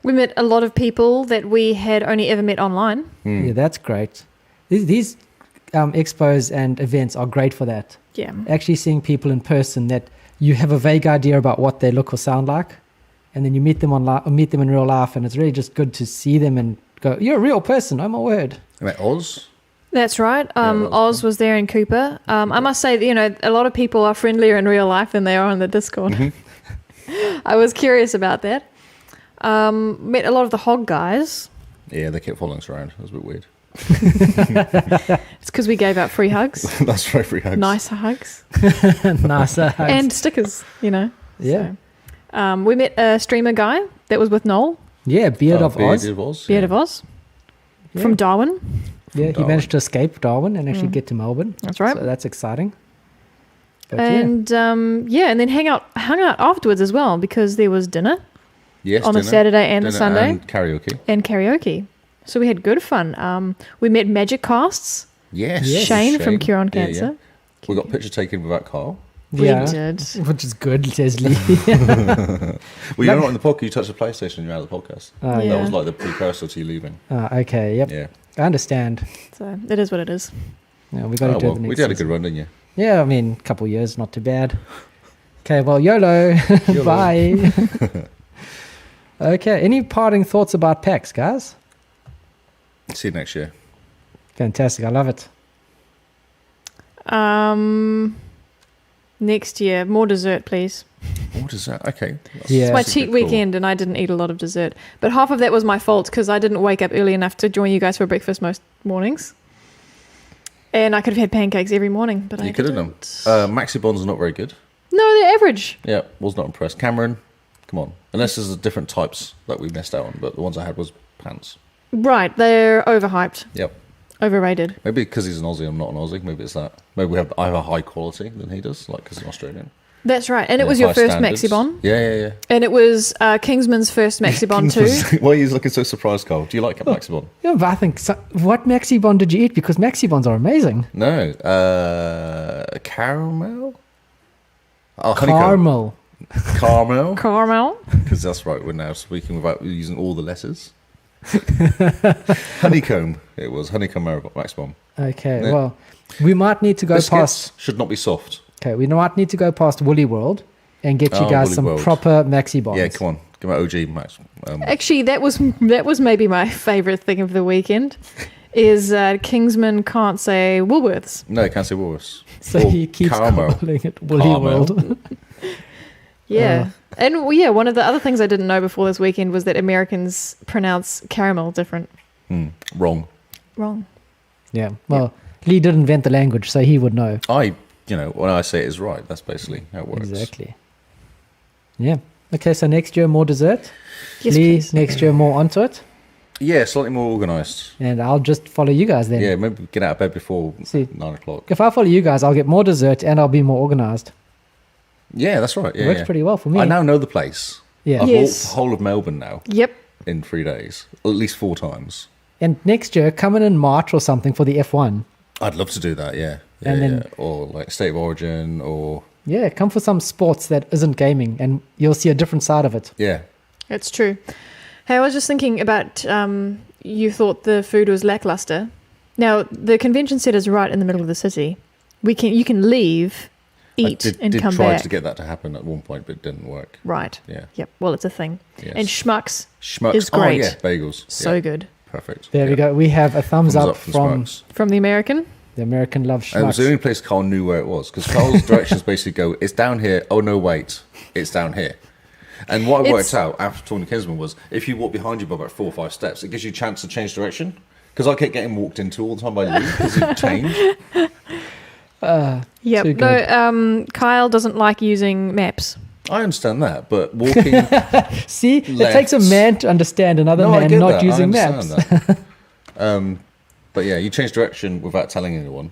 We met a lot of people that we had only ever met online. Hmm. Yeah, that's great. These expos and events are great for that. Yeah. Actually seeing people in person that you have a vague idea about what they look or sound like, and then you meet them meet them in real life, and it's really just good to see them and go, "You're a real person." Oh my word! I met Oz. That's right. that was Oz was there in Cooper. I must say that, a lot of people are friendlier in real life than they are on the Discord. I was curious about that. Met a lot of the hog guys. Yeah, they kept following us around. It was a bit weird. It's because we gave out free hugs, That's right, free hugs. nice hugs, Nice. and stickers, yeah, So, we met a streamer guy that was with Noel, yeah. Beard of Oz. Beard of Oz. Beard yeah. of Oz, Yeah. from Darwin. Yeah, he Darwin. managed to escape Darwin and actually get to Melbourne. That's right. So that's exciting. But And and then hung out afterwards as well, because there was dinner Yes, on the dinner, Saturday and the dinner Sunday. and karaoke. And karaoke. So we had good fun. We met Magic Casts, Yes, Yes. Shane from Cure on Yeah, Cancer. We got picture taken without Carl. We yeah, did. which is good, Leslie. Well, you're not in the podcast. You touched the PlayStation and you're out of the podcast. Oh, Yeah. That was like the precursor to you leaving. Okay, yep. Yeah. I understand. So it is what it is. Yeah, we got to do it the next we did a season. good run, didn't you? Yeah, I mean, a couple years, not too bad. Okay, well, YOLO. YOLO. Bye. Okay, any parting thoughts about PAX, guys? See you next year. Fantastic, I love it. Next year, more dessert, please. What is that? Okay. Yeah. It's my That's a cheat good call. weekend, and I didn't eat a lot of dessert. But half of that was my fault, because I didn't wake up early enough to join you guys for breakfast most mornings. And I could have had pancakes every morning, but I You could have didn't. done. Maxi Bonds are not very good. No, they're average. Yeah, was not impressed. Cameron, come on. Unless there's the different types that we missed out on, but the ones I had was pants. Right, they're overhyped, Yep. overrated. Maybe because he's an Aussie, I'm not an Aussie. Maybe it's that. Maybe I have a high quality than he does, like because he's Australian. That's right. And it Yeah, was your high first standards. Maxi Bond. Yeah. And it was Kingsman's first Maxi Bond too. Why are you looking so surprised, Carl? Do you like Maxi Bond? Yeah, but I think, what Maxi Bond did you eat? Because Maxi Bonds are amazing. No. Caramel? Oh, honeycomb. Caramel. Caramel? Caramel. Because that's right, we're now speaking without using all the letters. Honeycomb. It was honeycomb Max Bomb. Okay, Yeah. well, we might need to go Biscuits past. should not be soft. Okay, we might need to go past Woolly World and get you Oh, guys Woolly some World. proper Maxi Bonds. Yeah, come on. Give me OG Max. Actually, that was maybe my favourite thing of the weekend. Is Kingsman can't say Woolworths. No, can't say worse. So Or he keeps caramel. calling it Woolly Caramel. World. Yeah. And yeah, one of the other things I didn't know before this weekend was that Americans pronounce caramel different. Wrong. Wrong. Yeah, well, Lee did invent the language, so he would know. When I say it is right, that's basically how it works. Exactly. Yeah. Okay, so next year, more dessert. Yes, Lee, please. next year, more onto it. Yeah, slightly more organised. And I'll just follow you guys then. Yeah, maybe get out of bed before See. 9 o'clock. If I follow you guys, I'll get more dessert and I'll be more organized. Yeah, that's right. It Yeah, works yeah. pretty well for me. I now know the place. Yeah. I've Yes. walked the whole of Melbourne now Yep. in 3 days, at least 4 times. And next year, come in March or something for the F1. I'd love to do that. Yeah, yeah, And then- yeah. Or like State of Origin, or Yeah, come for some sports that isn't gaming and you'll see a different side of it. yeah. It's true. Hey, I was just thinking about you thought the food was lackluster. Now, the convention centre's right in the middle of the city. You can leave, eat, I and did come try back. to get that to happen at one point, but it didn't work. Right. Yeah. Yep. Well, it's a thing. Yes. And Schmucks, Schmucks is great. Oh, yeah, bagels. so Yeah, good. perfect. There we Yeah. go. We have a thumbs up from Schmucks. From the American. the American Love And it was Schmucks. the only place Carl knew where it was, because Carl's directions basically go, it's down here. Oh, no, wait. It's down here. And what I worked It's- out after talking to Kinsman was, if you walk behind you by about 4 or 5 steps, it gives you a chance to change direction. Because I kept getting walked into all the time by Lee, because it changed. Yep. Too No, Kyle doesn't like using maps. I understand that, but walking... See, it left. takes a man to understand another I man get not that. using I maps. understand that. But yeah, you change direction without telling anyone.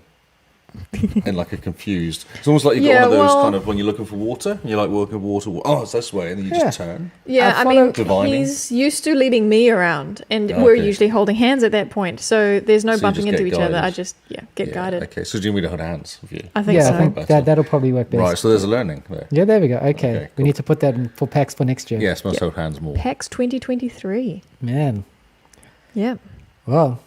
In like a confused... It's almost like you've got Yeah, one of those well- kind of, when you're looking for water, and you're like walking water, oh, it's this way, and then you Yeah. just turn. Yeah, I I follow- mean, Divining. he's used to leading me around, and Oh, we're okay. usually holding hands at that point. So there's no So you bumping just into get each other. guided. I just, get Yeah, guided. Okay, so do you need to hold hands with you? I think Yeah, so. I think Better. that'll probably work best. Right, so there's a learning there. Yeah, there we go. Okay, Okay, we cool. need to put that in for PAX for next year. Yes, must Yep. hold hands more. PAX 2023. Man, Yeah. well,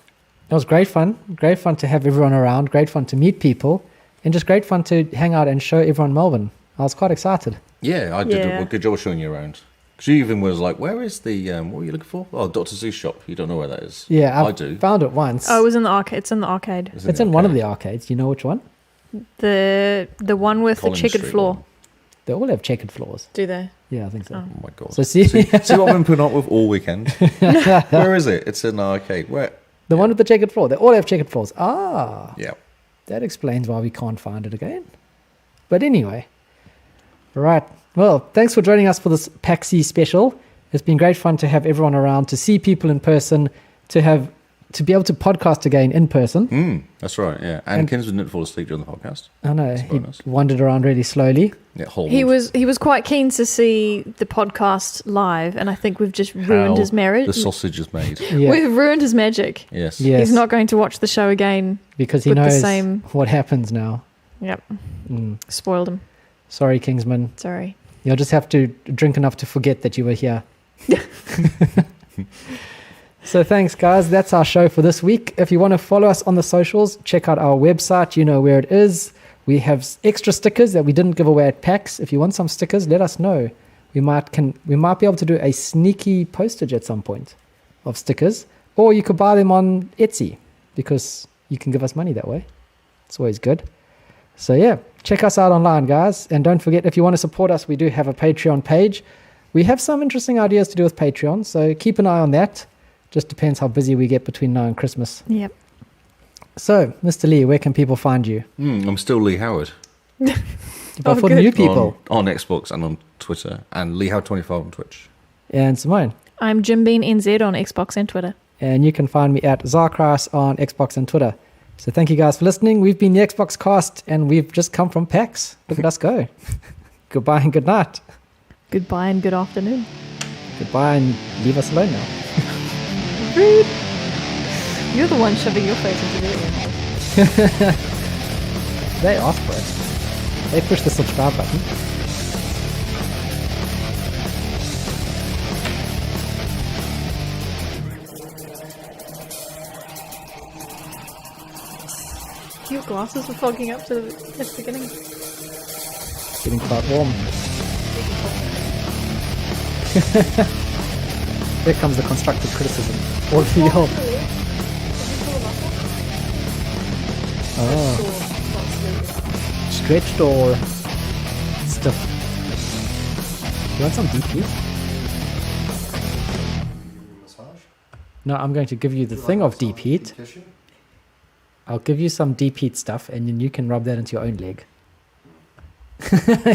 it was great fun. Great fun to have everyone around. Great fun to meet people. And just great fun to hang out and show everyone Melbourne. I was quite excited. Yeah, I did Yeah. a good job showing you around. Because you even was like, where is the, what were you looking for? Oh, Dr. Zoo's shop. You don't know where that is. Yeah, I do. found it once. Oh, it was in the arcade. It's in the arcade. It's in one of the arcades. You know which one? The one with Collins the checkered Street floor. one. They all have checkered floors. Do they? Yeah, I think so. Oh. Oh my God. So see, see what I've been putting up with all weekend? Where is it? It's in the arcade. Where? the one with the checkered floor. They all have checkered floors. Ah, Yeah. that explains why we can't find it again. But anyway, right. Well, thanks for joining us for this PAXy special. It's been great fun to have everyone around, to see people in person, to to be able to podcast again in person. That's right, yeah. And Kinsman didn't fall asleep during the podcast. I know, That's a he bonus. wandered around really slowly. Yeah, whole He was quite keen to see the podcast live, and I think we've just ruined his marriage. The sausage is made. Yeah. We've ruined his magic. Yes. Yes. He's not going to watch the show again. Because he with the knows same- what happens now. Yep. Mm. Spoiled him. Sorry, Kingsman. Sorry. You'll just have to drink enough to forget that you were here. So thanks, guys. That's our show for this week. If you want to follow us on the socials, check out our website. You know where it is. We have extra stickers that we didn't give away at PAX. If you want some stickers, let us know. We might be able to do a sneaky postage at some point of stickers, or you could buy them on Etsy because you can give us money that way. It's always good. So yeah, check us out online, guys. And don't forget, if you want to support us, we do have a Patreon page. We have some interesting ideas to do with Patreon, so keep an eye on that. Just depends how busy we get between now and Christmas. Yep. So, Mr. Lee, where can people find you? I'm still Lee Howard. But Oh, for good. new people. On Xbox and on Twitter. And Lee Howard25 on Twitch. And Simone. I'm Jim Bean NZ on Xbox and Twitter. And you can find me at Zarkras on Xbox and Twitter. So thank you guys for listening. We've been the XboxCast, and we've just come from PAX. Look at us go. Goodbye and good night. Goodbye and good afternoon. Goodbye and leave us alone now. Rude. You're the one shoving your face into the air. They asked for it. They pushed the subscribe button. Your glasses were fogging up at the beginning. Getting quite warm. Here comes the constructive criticism. All for you. Oh. Stretched or stiff? You want some deep heat? No, I'm going to give you the thing of deep heat. I'll give you some deep heat stuff, and then you can rub that into your own leg.